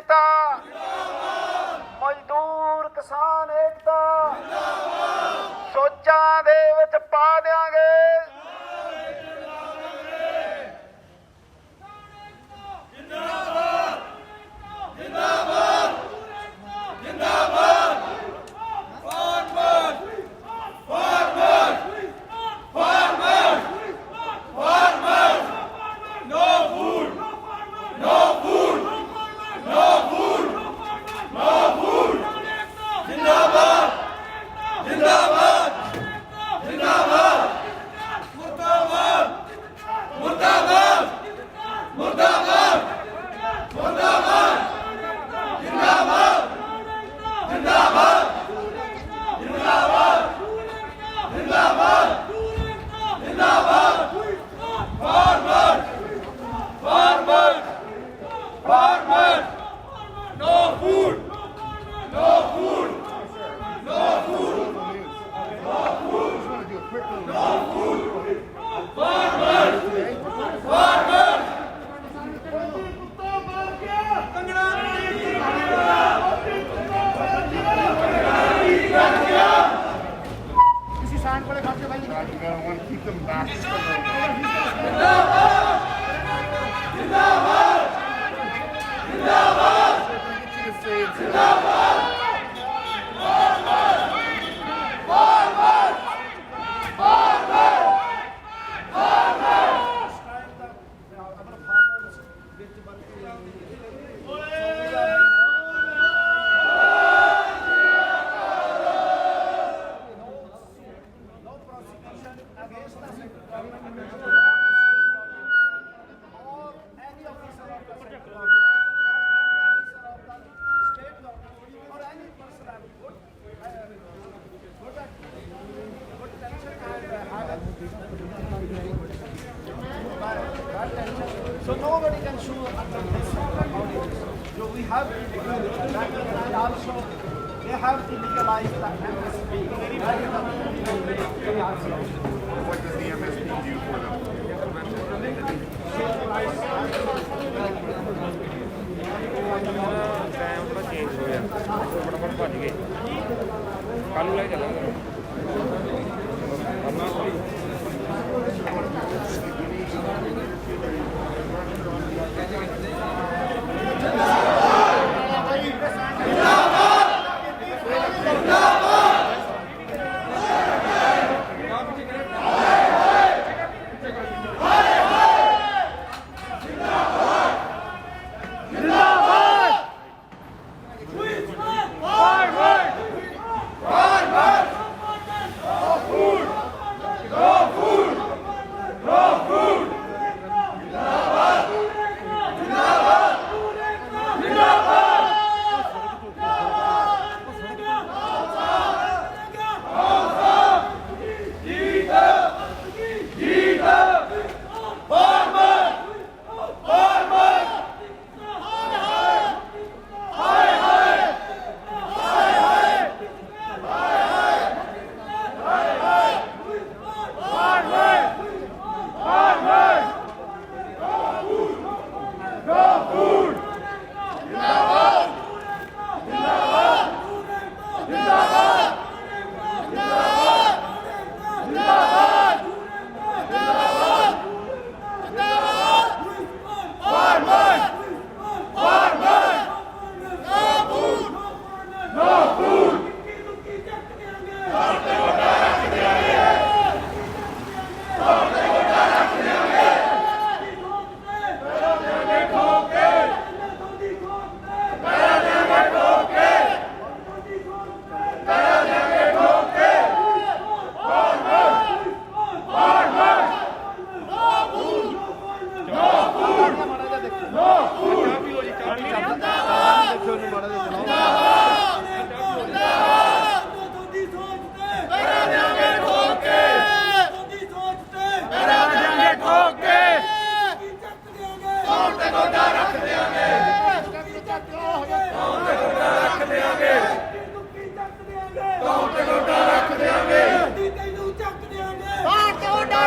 एकता, मजदूर किसान एकता, सोचां दे विच पा देंगे। Keep them back. So nobody can sue under this. So we have to do that, and also they have to legalize the MSP. What does the MSP do for them? ਕੱਲ ਨੂੰ ਲੈ ਚੱਲਾਂਗੇ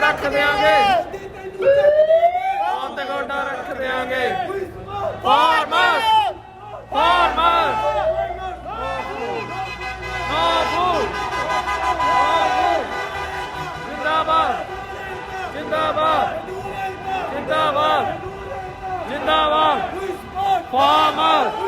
रख देंगे, गोंद गोंडा रख देंगे। Farmer Farmers! No food! Zindabad! Zindabad! Zindabad! Zindabad! Farmers!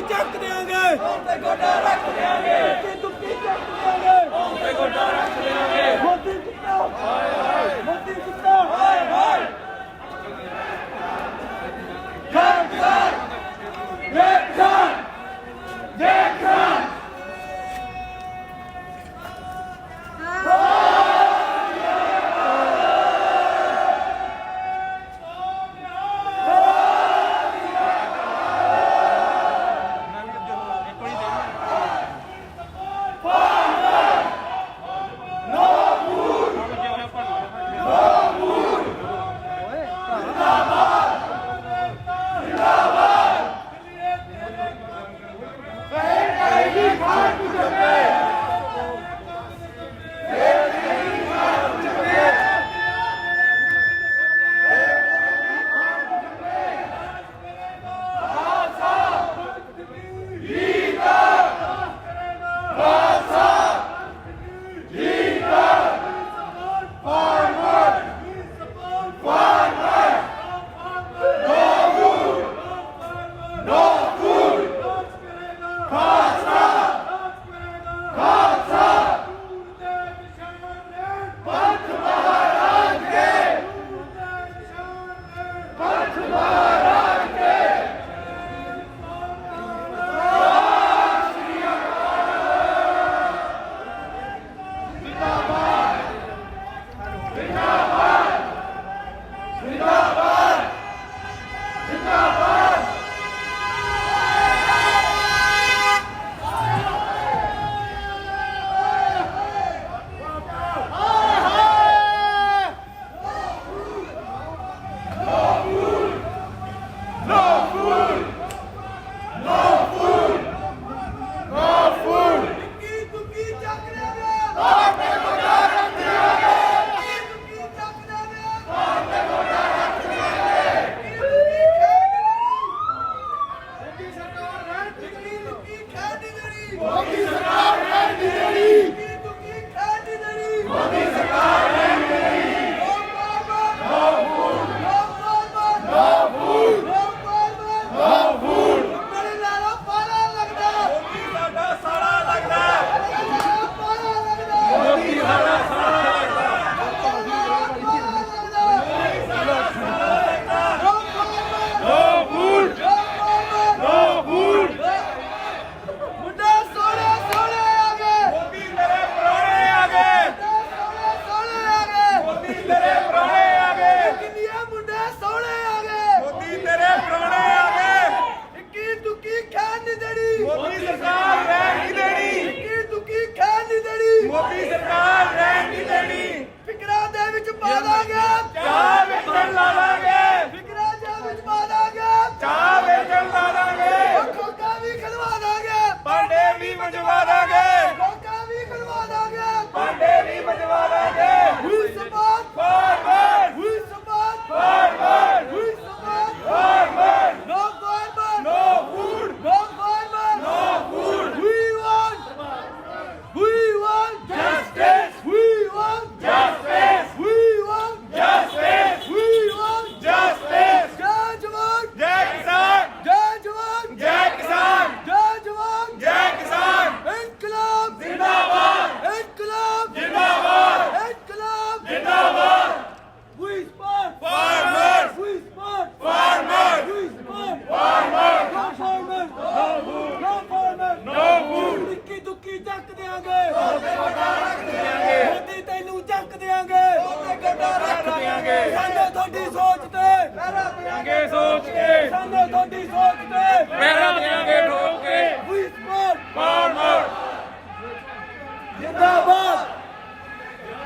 ਚੱਕ ਦਿਆਂਗੇ ਤੇ ਗੋਡਾ ਰੱਖ ਦਿਆਂਗੇ ਤੇ ਦੁੱਕੀ ਚੱਕ ਦਿਆਂਗੇ ਤੇ ਗੋਡਾ ਰੱਖ ਦਿਆਂਗੇ ਮੋਦੀ ਕੁੱਤਾ ਹਾਏ ਹਾਏ ਮੋਦੀ ਕੁੱਤਾ ਹਾਏ ਹਾਏ ਖਾਨ ਦੇਖਾਂ ਦੇਖਾਂ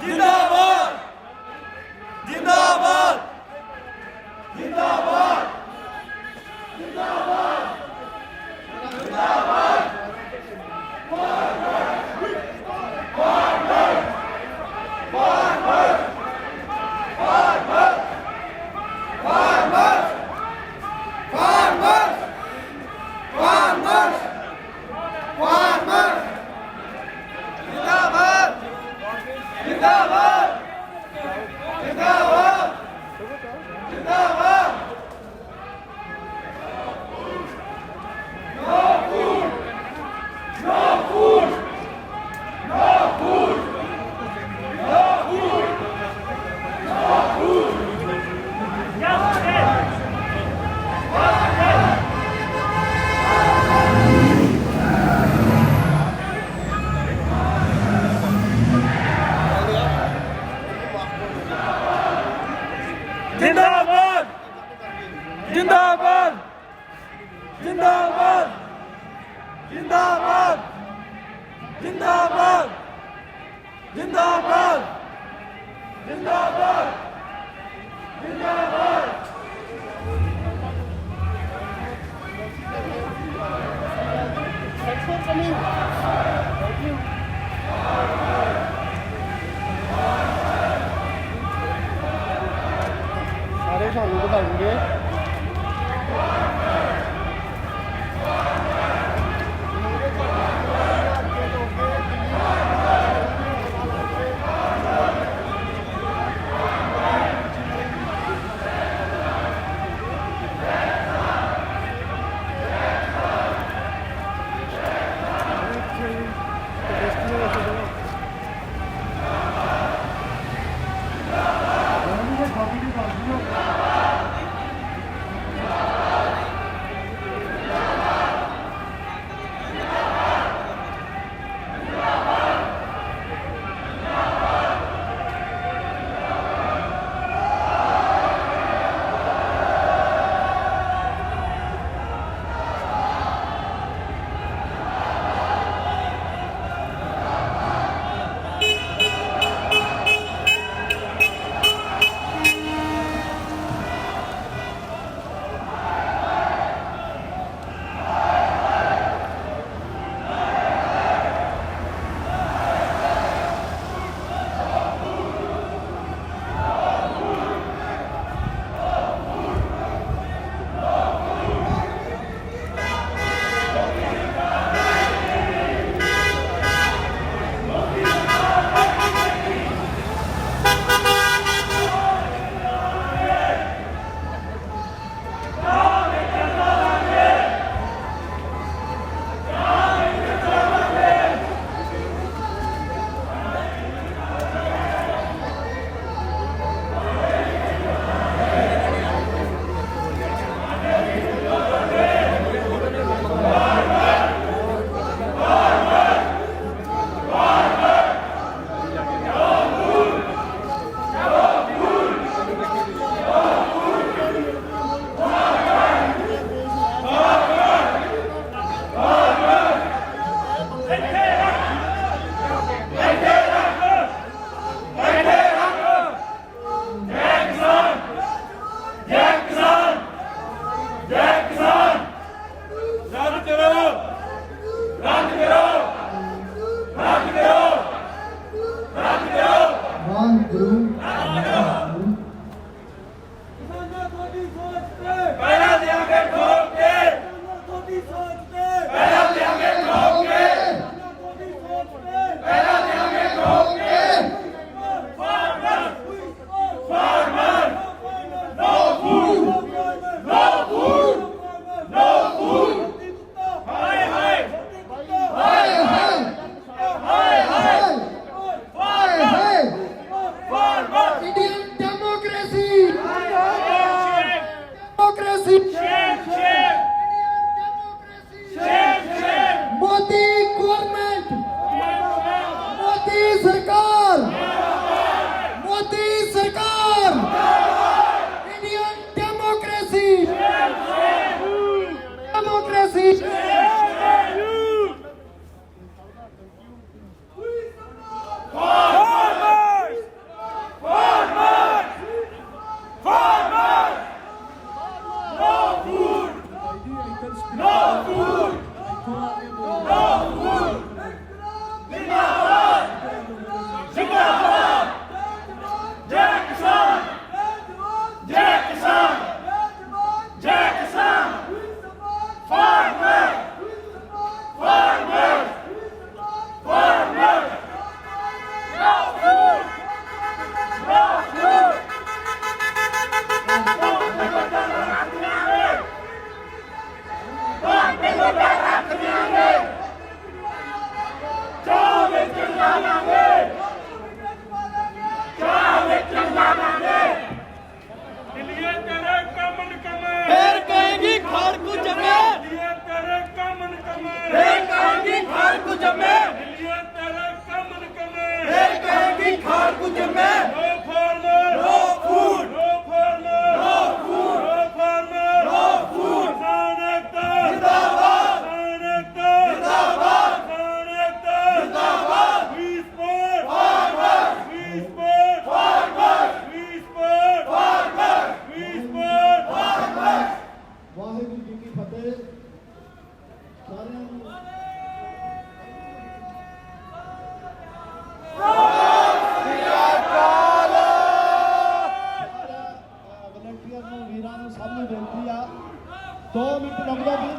जिंदाबाद जिंदाबाद जिंदाबाद जिंदाबाद जिंदाबाद जिंदाबाद जिंदाबाद ਸਾਰੇ ਤੁਹਾਨੂੰ ਵਧਾਉਂਗੇ। किसानों थोड़ी सोच पे पहला देंगे ठोक के किसानों थोड़ी सोच पे पहला देंगे ठोक के किसानों थोड़ी सोच पे पहला देंगे ठोक के farmer farmer no food no food no food हाय हाय हाय हाय हाय हाय farmer farmer Indian democracy! Democracy! Modi government! Modi Sarkar! Modi Sarkar! Indian democracy! Democracy! फिर कहेंगी खाड़कू जमे फिर कहेंगी खाड़कू जमे फिर कहेंगी खाड़कू जमे no food no food no food जिंदाबाद जिंदाबाद जिंदाबाद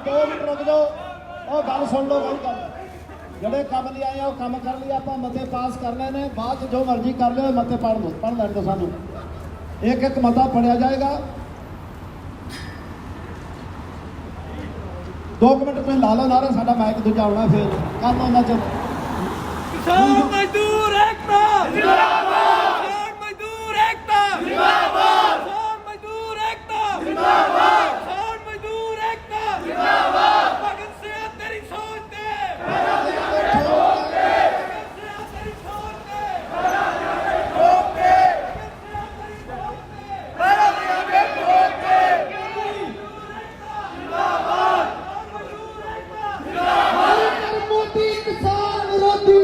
2 ਮਿੰਟ ਰੁਕ ਜਾਓ ਉਹ ਗੱਲ ਸੁਣ ਲਓ ਬਈ ਗੱਲ ਜਿਹੜੇ ਕੰਮ ਲਈ ਆਏ ਆ ਉਹ ਕੰਮ ਕਰ ਲਈ ਆਪਾਂ ਮਤੇ ਪਾਸ ਕਰਨੇ ਨੇ ਬਾਅਦ ਚ ਜੋ ਮਰਜ਼ੀ ਕਰ ਲਿਓ ਮਤੇ ਪੜ੍ਹ ਲੈਣ ਦਿਓ ਸਾਨੂੰ ਇੱਕ ਇੱਕ ਮਤਾ ਪੜਿਆ ਜਾਏਗਾ 2 ਮਿੰਟ ਤੁਸੀਂ ਲਾ ਲਓ ਨਾਰਾ ਸਾਡਾ ਮਾਈਕ ਦੂਜਾ ਆਉਣਾ ਫਿਰ ਕੱਲ ਉਹਨਾਂ ਚ किसान मजदूर एकता जिंदाबाद किसान मजदूर एकता जिंदाबाद किसान मजदूर एकता जिंदाबाद किसान मजदूर एकता जिंदाबाद भगत सिंह तेरी सोच ते भगत सिंह तेरी सोच ते नरेंद्र मोदी किसान विरोधी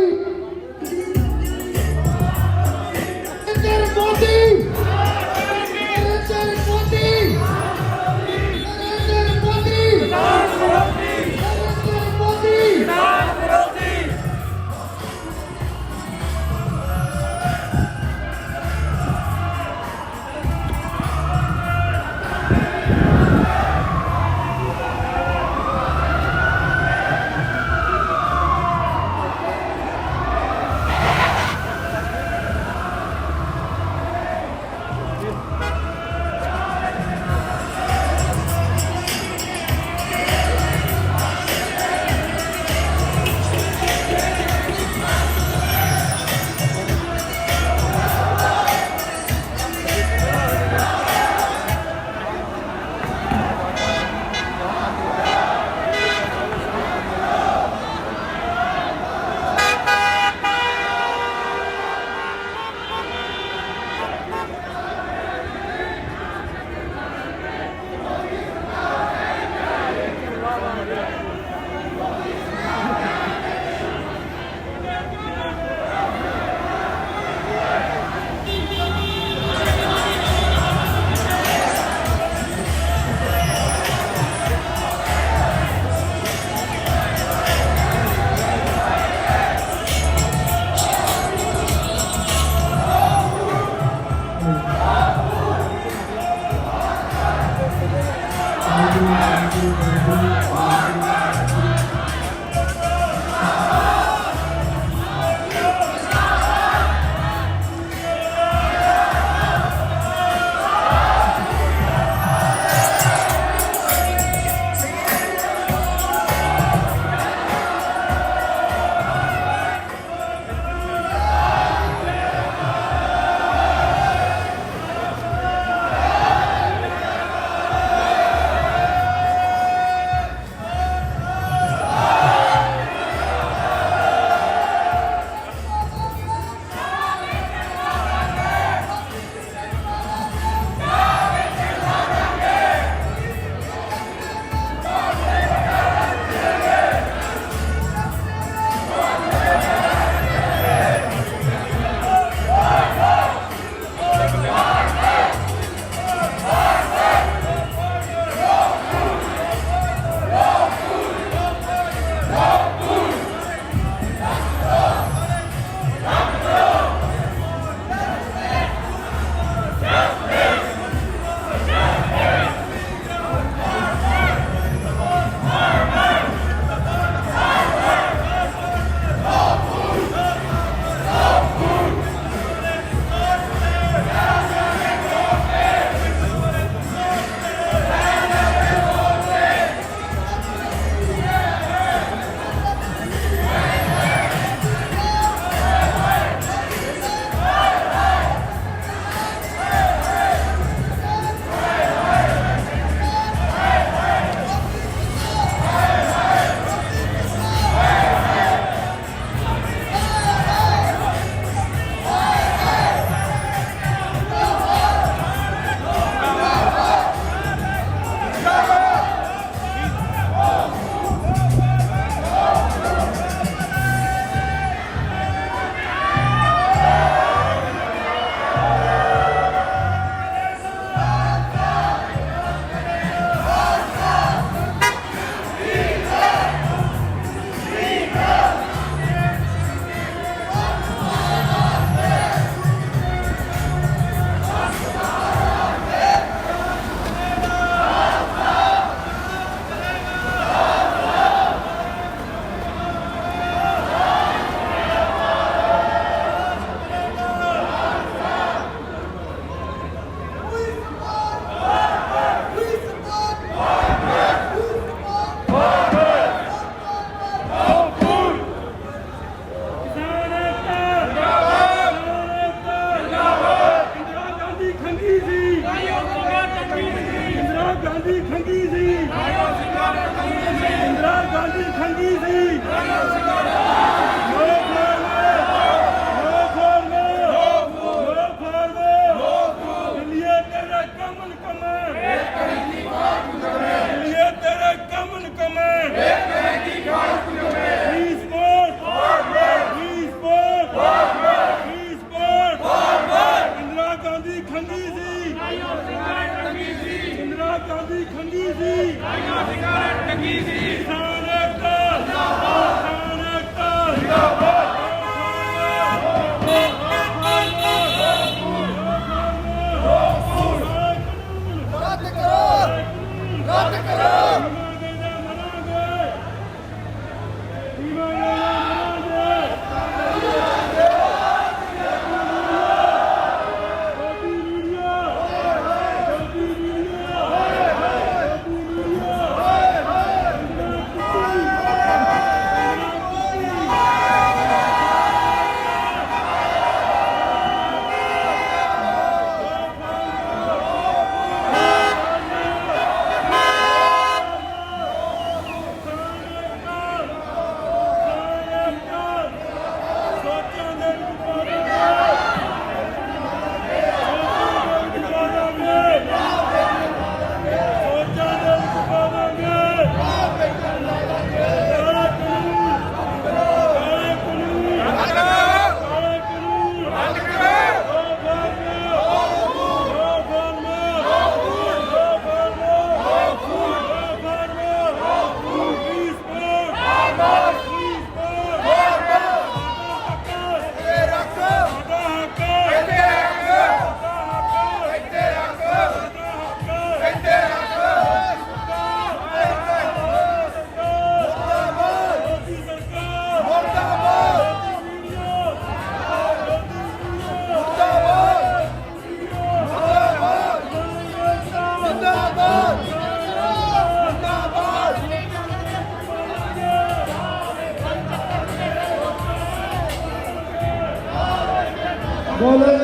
ਬੋਲੇ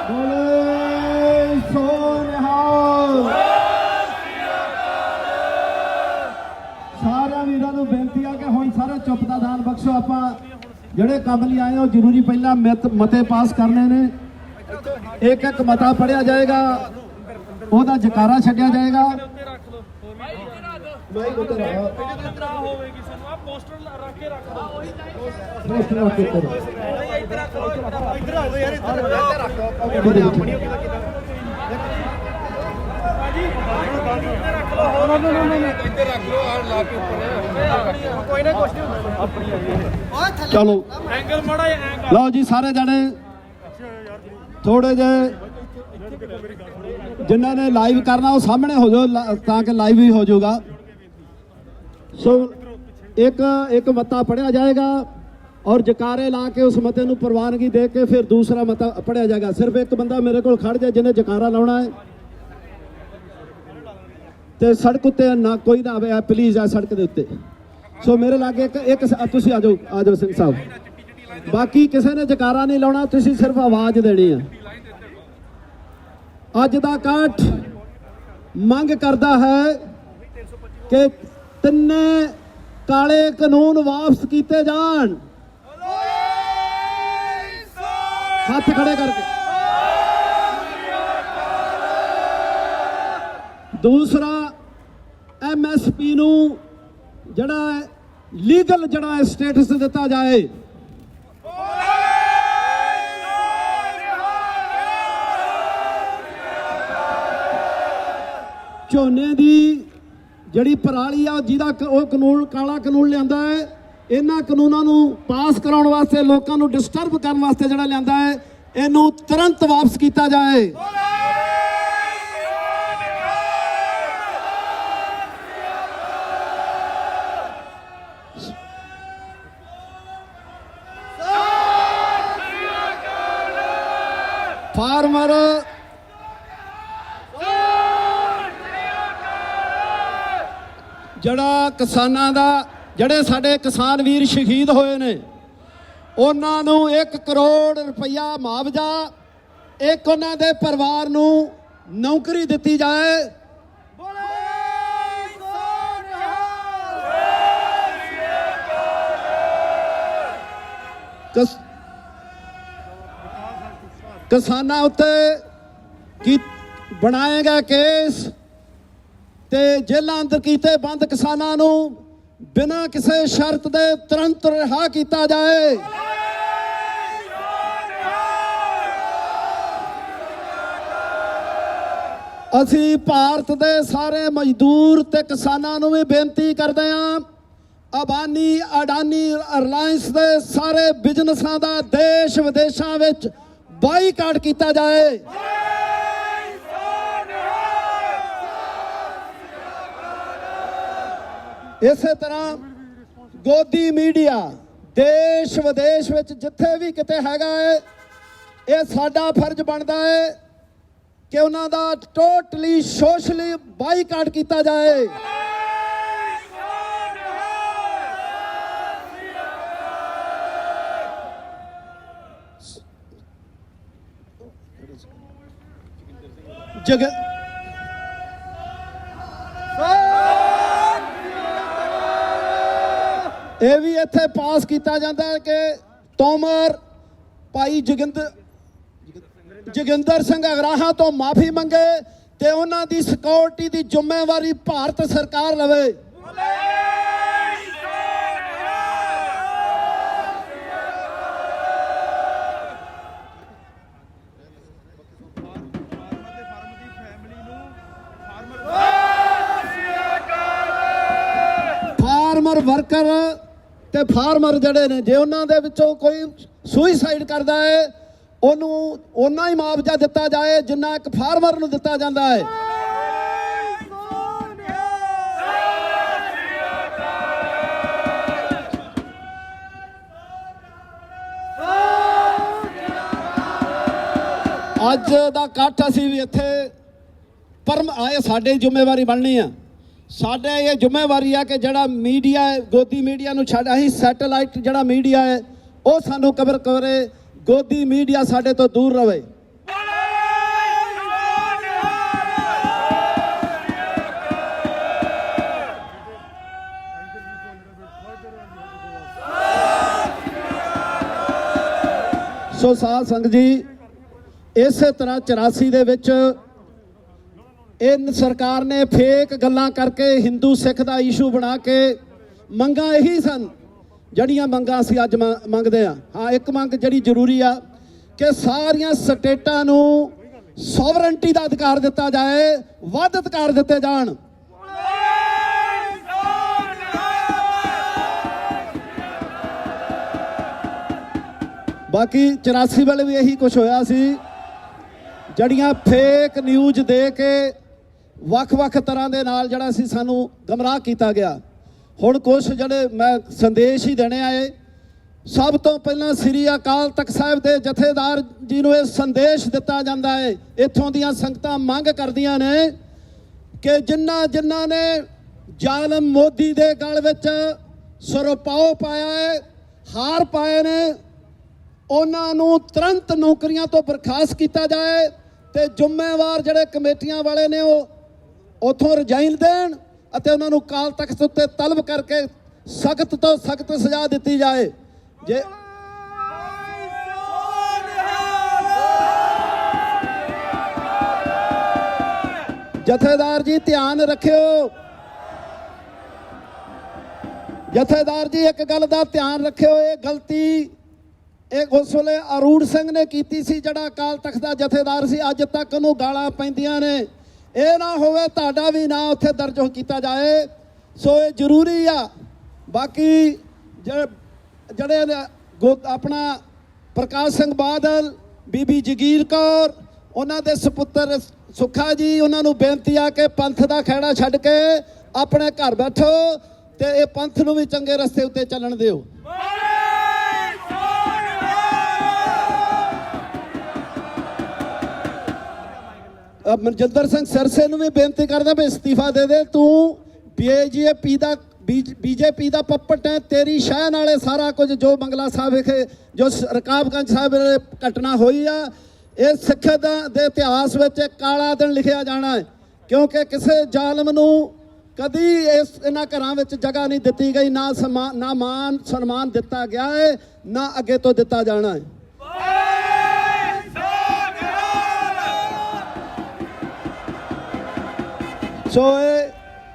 ਬੋਲੇ ਸੋ ਨਿਹਾਲ। ਸਾਰਿਆਂ ਵੀਰਾਂ ਨੂੰ ਬੇਨਤੀ ਆ ਕਿ ਹੁਣ ਸਾਰੇ ਚੁੱਪ ਦਾ ਦਾਨ ਬਖਸ਼ੋ। ਆਪਾਂ ਜਿਹੜੇ ਕੰਮ ਲਈ ਆਏ ਹੋ ਜ਼ਰੂਰੀ ਪਹਿਲਾਂ ਮਤੇ ਪਾਸ ਕਰਨੇ ਨੇ। ਇੱਕ ਇੱਕ ਮਤਾ ਪੜਿਆ ਜਾਏਗਾ, ਉਹਦਾ ਜਕਾਰਾ ਛੱਡਿਆ ਜਾਏਗਾ। ਮਾਈਕ ਉੱਤੇ ਰੱਖੋ, ਹੋਵੇਗੀ ਸਾਨੂੰ ਆ ਪੋਸਟਰ ਰੱਖ ਕੇ ਰੱਖ ਦੋ। ਪੋਸਟਰ ਰੱਖ ਕੇ ਕਰੋ। ਇੱਧਰ ਰੱਖ ਲਓ, ਇੱਧਰ ਆ ਜਾਓ ਯਾਰ, ਇੱਧਰ ਰੱਖ ਲਓ। ਗੱਡੀ ਦੇ ਵਿੱਚ। ਕੋਈ ਨਾ ਕੁਛ ਨਹੀਂ ਆਪਣੀ ਚਲੋ ਐਂਗਲ ਮੜਾ ਐਂ ਲਓ ਜੀ ਸਾਰੇ ਜਣੇ ਥੋੜੇ ਜਿਹੇ ਜਿਨ੍ਹਾਂ ਨੇ ਲਾਈਵ ਕਰਨਾ ਉਹ ਸਾਹਮਣੇ ਹੋ ਜਾਓ ਤਾਂ ਕਿ ਲਾਈਵ ਵੀ ਹੋ ਜਾਊਗਾ। ਸੋ ਇੱਕ ਮਤਾ ਪੜਿਆ ਜਾਏਗਾ ਔਰ ਜਕਾਰੇ ਲਾ ਕੇ ਉਸ ਮਤੇ ਨੂੰ ਪ੍ਰਵਾਨਗੀ ਦੇ ਕੇ ਫਿਰ ਦੂਸਰਾ ਮਤਾ ਪੜਿਆ ਜਾਏਗਾ। ਸਿਰਫ ਇੱਕ ਬੰਦਾ ਮੇਰੇ ਕੋਲ ਖੜ ਜਾਏ ਜਿਹਨੇ ਜਕਾਰਾ ਲਾਉਣਾ ਹੈ ਤੇ ਸੜਕ ਉੱਤੇ ਨਾ ਕੋਈ ਨਾ ਆਵੇ ਪਲੀਜ਼ ਆ ਸੜਕ ਦੇ ਉੱਤੇ। ਸੋ ਮੇਰੇ ਲਾਗੇ ਇੱਕ ਤੁਸੀਂ ਆ ਜਾਓ ਸਿੰਘ ਸਾਹਿਬ। ਬਾਕੀ ਕਿਸੇ ਨੇ ਜਕਾਰਾ ਨਹੀਂ ਲਾਉਣਾ, ਤੁਸੀਂ ਸਿਰਫ ਆਵਾਜ਼ ਦੇਣੀ ਆ। ਅੱਜ ਦਾ ਇਕੱਠ ਮੰਗ ਕਰਦਾ ਹੈ ਕਿ ਤਿੰਨੇ ਕਾਲੇ ਕਾਨੂੰਨ ਵਾਪਸ ਕੀਤੇ ਜਾਣ। ਹੱਥ ਖੜੇ ਕਰਕੇ। ਦੂਸਰਾ MSP ਨੂੰ ਜਿਹੜਾ ਲੀਗਲ ਜਿਹੜਾ ਸਟੇਟਸ ਦਿੱਤਾ ਜਾਏ। ਝੋਨੇ ਦੀ ਜਿਹੜੀ ਪਰਾਲੀ ਆ ਜਿਹਦਾ ਉਹ ਕਾਨੂੰਨ ਕਾਲਾ ਕਾਨੂੰਨ ਲਿਆਂਦਾ ਹੈ, ਇਹਨਾਂ ਕਾਨੂੰਨਾਂ ਨੂੰ ਪਾਸ ਕਰਾਉਣ ਵਾਸਤੇ ਲੋਕਾਂ ਨੂੰ ਡਿਸਟਰਬ ਕਰਨ ਵਾਸਤੇ ਜਿਹੜਾ ਲਿਆਂਦਾ ਹੈ ਇਹਨੂੰ ਤੁਰੰਤ ਵਾਪਸ ਕੀਤਾ ਜਾਏ। ਫਾਰਮਰ ਜਿਹੜਾ ਕਿਸਾਨਾਂ ਦਾ ਜਿਹੜੇ ਸਾਡੇ ਕਿਸਾਨ ਵੀਰ ਸ਼ਹੀਦ ਹੋਏ ਨੇ ਉਹਨਾਂ ਨੂੰ 1 ਕਰੋੜ ਰੁਪਇਆ ਮੁਆਵਜ਼ਾ, ਇੱਕ ਉਹਨਾਂ ਦੇ ਪਰਿਵਾਰ ਨੂੰ ਨੌਕਰੀ ਦਿੱਤੀ ਜਾਏ। ਕਿਸਾਨਾਂ ਉੱਤੇ ਕੀ ਬਣਾਏਗਾ ਕੇਸ ਤੇ ਜੇਲ੍ਹਾਂ ਅੰਦਰ ਕੀਤੇ ਬੰਦ ਕਿਸਾਨਾਂ ਨੂੰ ਬਿਨਾਂ ਕਿਸੇ ਸ਼ਰਤ ਦੇ ਤੁਰੰਤ ਰਿਹਾ ਕੀਤਾ ਜਾਏ। ਅਸੀਂ ਭਾਰਤ ਦੇ ਸਾਰੇ ਮਜ਼ਦੂਰ ਤੇ ਕਿਸਾਨਾਂ ਨੂੰ ਵੀ ਬੇਨਤੀ ਕਰਦੇ ਹਾਂ, ਅਬਾਨੀ ਅਡਾਨੀ ਰਿਲਾਇੰਸ ਦੇ ਸਾਰੇ ਬਿਜ਼ਨਸਾਂ ਦਾ ਦੇਸ਼ ਵਿਦੇਸ਼ਾਂ ਵਿੱਚ ਬਾਈਕਾਟ ਕੀਤਾ ਜਾਏ। ਇਸੇ ਤਰ੍ਹਾਂ ਗੋਦੀ ਮੀਡੀਆ ਦੇਸ਼ ਵਿਦੇਸ਼ ਵਿੱਚ ਜਿੱਥੇ ਵੀ ਕਿਤੇ ਹੈਗਾ ਹੈ, ਇਹ ਸਾਡਾ ਫਰਜ਼ ਬਣਦਾ ਹੈ ਕਿ ਉਹਨਾਂ ਦਾ ਟੋਟਲੀ ਸੋਸ਼ਲੀ ਬਾਈਕਾਟ ਕੀਤਾ ਜਾਏ। ਇਹ ਵੀ ਇੱਥੇ ਪਾਸ ਕੀਤਾ ਜਾਂਦਾ ਹੈ ਕਿ ਤੋਮਰ ਭਾਈ ਜੋਗਿੰਦਰ ਸਿੰਘ ਅਗਰਾਹਾਂ ਤੋਂ ਮਾਫੀ ਮੰਗੇ ਤੇ ਉਹਨਾਂ ਦੀ ਸਿਕਿਉਰਿਟੀ ਦੀ ਜ਼ਿੰਮੇਵਾਰੀ ਭਾਰਤ ਸਰਕਾਰ ਲਵੇ। ਫਾਰਮਰ ਵਰਕਰ ਤੇ ਫਾਰਮਰ ਜਿਹੜੇ ਨੇ ਜੇ ਉਹਨਾਂ ਦੇ ਵਿੱਚੋਂ ਕੋਈ ਸੁਸਾਈਡ ਕਰਦਾ ਹੈ ਉਹਨੂੰ ਓਨਾ ਹੀ ਮੁਆਵਜ਼ਾ ਦਿੱਤਾ ਜਾਏ ਜਿੰਨਾ ਇੱਕ ਫਾਰਮਰ ਨੂੰ ਦਿੱਤਾ ਜਾਂਦਾ ਹੈ। ਅੱਜ ਦਾ ਇਕੱਠ ਅਸੀਂ ਵੀ ਇੱਥੇ ਪਰਮ ਆਏ, ਸਾਡੀ ਜ਼ਿੰਮੇਵਾਰੀ ਬਣਨੀ ਆ ਸਾਡੇ ਇਹ ਜ਼ਿੰਮੇਵਾਰੀ ਆ ਕਿ ਜਿਹੜਾ ਮੀਡੀਆ ਹੈ, ਗੋਦੀ ਮੀਡੀਆ ਨੂੰ ਛੱਡ ਅਸੀਂ ਸੈਟੇਲਾਈਟ ਜਿਹੜਾ ਮੀਡੀਆ ਹੈ ਉਹ ਸਾਨੂੰ ਕਵਰ ਕਰੇ, ਗੋਦੀ ਮੀਡੀਆ ਸਾਡੇ ਤੋਂ ਦੂਰ ਰਹੇ। ਸੋ ਸਾਧ ਸੰਗਤ ਜੀ, ਇਸੇ ਤਰ੍ਹਾਂ 84 ਦੇ ਵਿੱਚ ਇਹ ਸਰਕਾਰ ਨੇ ਫੇਕ ਗੱਲਾਂ ਕਰਕੇ ਹਿੰਦੂ ਸਿੱਖ ਦਾ ਇਸ਼ੂ ਬਣਾ ਕੇ ਮੰਗਾਂ ਇਹੀ ਸਨ ਜਿਹੜੀਆਂ ਮੰਗਾਂ ਅਸੀਂ ਅੱਜ ਮੰਗਦੇ ਹਾਂ। ਹਾਂ, ਇੱਕ ਮੰਗ ਜਿਹੜੀ ਜ਼ਰੂਰੀ ਆ ਕਿ ਸਾਰੀਆਂ ਸਟੇਟਾਂ ਨੂੰ ਸੋਵਰਨਟੀ ਦਾ ਅਧਿਕਾਰ ਦਿੱਤਾ ਜਾਏ, ਵੱਧ ਅਧਿਕਾਰ ਦਿੱਤੇ ਜਾਣ। ਬਾਕੀ 84 ਵੇਲੇ ਵੀ ਇਹੀ ਕੁਝ ਹੋਇਆ ਸੀ, ਜੜੀਆਂ ਫੇਕ ਨਿਊਜ਼ ਦੇ ਕੇ ਵੱਖ-ਵੱਖ ਤਰ੍ਹਾਂ ਦੇ ਨਾਲ ਜਿਹੜਾ ਸੀ ਸਾਨੂੰ ਗਮਰਾਹ ਕੀਤਾ ਗਿਆ। ਹੁਣ ਕੁਝ ਜਿਹੜੇ ਮੈਂ ਸੰਦੇਸ਼ ਹੀ ਦੇਣੇ ਆਏ। ਸਭ ਤੋਂ ਪਹਿਲਾਂ ਸ੍ਰੀ ਅਕਾਲ ਤਖਤ ਸਾਹਿਬ ਦੇ ਜਥੇਦਾਰ ਜੀ ਨੂੰ ਇਹ ਸੰਦੇਸ਼ ਦਿੱਤਾ ਜਾਂਦਾ ਹੈ, ਇੱਥੋਂ ਦੀਆਂ ਸੰਗਤਾਂ ਮੰਗ ਕਰਦੀਆਂ ਨੇ ਕਿ ਜਿਨ੍ਹਾਂ ਨੇ ਜ਼ਾਲਮ ਮੋਦੀ ਦੇ ਗਲ ਵਿੱਚ ਸਰਪਾਉ ਪਾਇਆ ਹੈ, ਹਾਰ ਪਾਏ ਨੇ, ਉਹਨਾਂ ਨੂੰ ਤੁਰੰਤ ਨੌਕਰੀਆਂ ਤੋਂ ਬਰਖਾਸਤ ਕੀਤਾ ਜਾਏ ਤੇ ਜ਼ਿੰਮੇਵਾਰ ਜਿਹੜੇ ਕਮੇਟੀਆਂ ਵਾਲੇ ਨੇ ਉਹ ਉੱਥੋਂ ਰਿਜ਼ਾਈਨ ਦੇਣ ਅਤੇ ਉਹਨਾਂ ਨੂੰ ਅਕਾਲ ਤਖਤ ਉੱਤੇ ਤਲਬ ਕਰਕੇ ਸਖਤ ਤੋਂ ਸਖਤ ਸਜ਼ਾ ਦਿੱਤੀ ਜਾਏ। ਜੇ ਜਥੇਦਾਰ ਜੀ ਧਿਆਨ ਰੱਖਿਓ, ਜਥੇਦਾਰ ਜੀ ਇੱਕ ਗੱਲ ਦਾ ਧਿਆਨ ਰੱਖਿਓ, ਇਹ ਗਲਤੀ ਇਹ ਉਸ ਵੇਲੇ ਅਰੂੜ ਸਿੰਘ ਨੇ ਕੀਤੀ ਸੀ, ਜਿਹੜਾ ਅਕਾਲ ਤਖਤ ਦਾ ਜਥੇਦਾਰ ਸੀ। ਅੱਜ ਤੱਕ ਉਹਨੂੰ ਗਾਲਾਂ ਪੈਂਦੀਆਂ ਨੇ। ਇਹ ਨਾ ਹੋਵੇ ਤੁਹਾਡਾ ਵੀ ਨਾਂ ਉੱਥੇ ਦਰਜ ਕੀਤਾ ਜਾਏ। ਸੋ ਇਹ ਜ਼ਰੂਰੀ ਆ। ਬਾਕੀ ਜਿਹੜੇ ਆਪਣਾ ਪ੍ਰਕਾਸ਼ ਸਿੰਘ ਬਾਦਲ, ਬੀਬੀ ਜਗੀਰ ਕੌਰ, ਉਹਨਾਂ ਦੇ ਸੁਪੁੱਤਰ ਸੁੱਖਾ ਜੀ, ਉਹਨਾਂ ਨੂੰ ਬੇਨਤੀ ਆ ਕਿ ਪੰਥ ਦਾ ਖਹਿੜਾ ਛੱਡ ਕੇ ਆਪਣੇ ਘਰ ਬੈਠੋ ਤੇ ਇਹ ਪੰਥ ਨੂੰ ਵੀ ਚੰਗੇ ਰਸਤੇ ਉੱਤੇ ਚੱਲਣ ਦਿਓ। ਮਨਜਿੰਦਰ ਸਿੰਘ ਸਿਰਸੇ ਨੂੰ ਵੀ ਬੇਨਤੀ ਕਰਦਾ ਵੀ ਅਸਤੀਫਾ ਦੇ ਦੇ। ਤੂੰ ਬੀਜੇਪੀ ਦਾ ਪੱਪਟ ਹੈ। ਤੇਰੀ ਸ਼ਹਿ ਨਾਲੇ ਸਾਰਾ ਕੁਝ ਜੋ ਬੰਗਲਾ ਸਾਹਿਬ ਵਿਖੇ ਜੋ ਰਕਾਬਗੰਜ ਸਾਹਿਬ ਘਟਨਾ ਹੋਈ ਆ, ਇਹ ਸਿੱਖ ਦੇ ਇਤਿਹਾਸ ਵਿੱਚ ਕਾਲਾ ਦਿਨ ਲਿਖਿਆ ਜਾਣਾ ਹੈ, ਕਿਉਂਕਿ ਕਿਸੇ ਜ਼ਾਲਮ ਨੂੰ ਕਦੀ ਇਹਨਾਂ ਘਰਾਂ ਵਿੱਚ ਜਗ੍ਹਾ ਨਹੀਂ ਦਿੱਤੀ ਗਈ, ਨਾ ਮਾਨ ਸਨਮਾਨ ਦਿੱਤਾ ਗਿਆ ਹੈ, ਨਾ ਅੱਗੇ ਤੋਂ ਦਿੱਤਾ ਜਾਣਾ ਹੈ। ਸੋ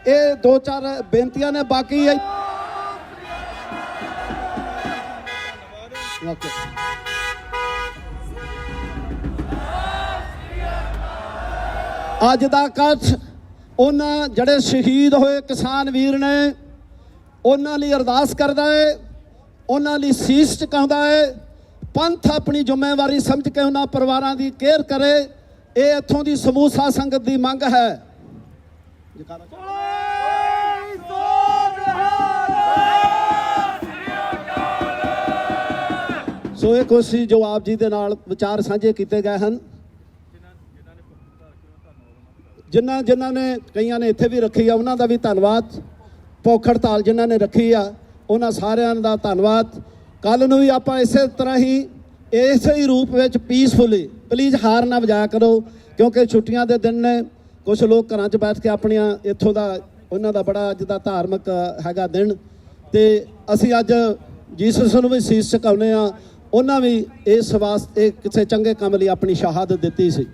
ਇਹ ਦੋ ਚਾਰ ਬੇਨਤੀਆਂ ਨੇ। ਬਾਕੀ ਅੱਜ ਦਾ ਇਕੱਠ ਉਹਨਾਂ ਜਿਹੜੇ ਸ਼ਹੀਦ ਹੋਏ ਕਿਸਾਨ ਵੀਰ ਨੇ ਉਹਨਾਂ ਲਈ ਅਰਦਾਸ ਕਰਦਾ ਹੈ, ਉਹਨਾਂ ਲਈ ਸੀਸ ਝੁਕਾਉਂਦਾ ਹੈ। ਪੰਥ ਆਪਣੀ ਜ਼ਿੰਮੇਵਾਰੀ ਸਮਝ ਕੇ ਉਹਨਾਂ ਪਰਿਵਾਰਾਂ ਦੀ ਕੇਅਰ ਕਰੇ। ਇਹ ਇੱਥੋਂ ਦੀ ਸਮੂਹ ਸਾਧ ਸੰਗਤ ਦੀ ਮੰਗ ਹੈ। ਸੋ ਇਹ ਕੁਛ ਸੀ ਜੋ ਆਪ ਜੀ ਦੇ ਨਾਲ ਵਿਚਾਰ ਸਾਂਝੇ ਕੀਤੇ ਗਏ ਹਨ। ਜਿਨ੍ਹਾਂ ਨੇ ਕਈਆਂ ਨੇ ਇੱਥੇ ਵੀ ਰੱਖੀ ਆ, ਉਹਨਾਂ ਦਾ ਵੀ ਧੰਨਵਾਦ। ਭੁੱਖ ਹੜਤਾਲ ਜਿਨ੍ਹਾਂ ਨੇ ਰੱਖੀ ਆ, ਉਹਨਾਂ ਸਾਰਿਆਂ ਦਾ ਧੰਨਵਾਦ। ਕੱਲ ਨੂੰ ਵੀ ਆਪਾਂ ਇਸੇ ਤਰ੍ਹਾਂ ਹੀ ਇਸੇ ਹੀ ਰੂਪ ਵਿੱਚ ਪੀਸਫੁਲੀ, ਪਲੀਜ਼ ਹਾਰ ਨਾ ਵਜਾਇਆ ਕਰੋ, ਕਿਉਂਕਿ ਛੁੱਟੀਆਂ ਦੇ ਦਿਨ ਨੇ। ਕੁਛ ਲੋਕ ਘਰਾਂ 'ਚ ਬੈਠ ਕੇ ਆਪਣੀਆਂ ਇੱਥੋਂ ਦਾ ਉਹਨਾਂ ਦਾ ਬੜਾ ਅੱਜ ਦਾ ਧਾਰਮਿਕ ਹੈਗਾ ਦਿਨ, ਤੇ ਅਸੀਂ ਅੱਜ ਜੀਸਸ ਨੂੰ ਵੀ ਸੀਸ ਝੁਕਾਉਂਦੇ ਹਾਂ। ਉਹਨਾਂ ਵੀ ਇਸ ਵਾਸਤੇ ਕਿਸੇ ਚੰਗੇ ਕੰਮ ਲਈ ਆਪਣੀ ਸ਼ਹਾਦਤ ਦਿੱਤੀ ਸੀ।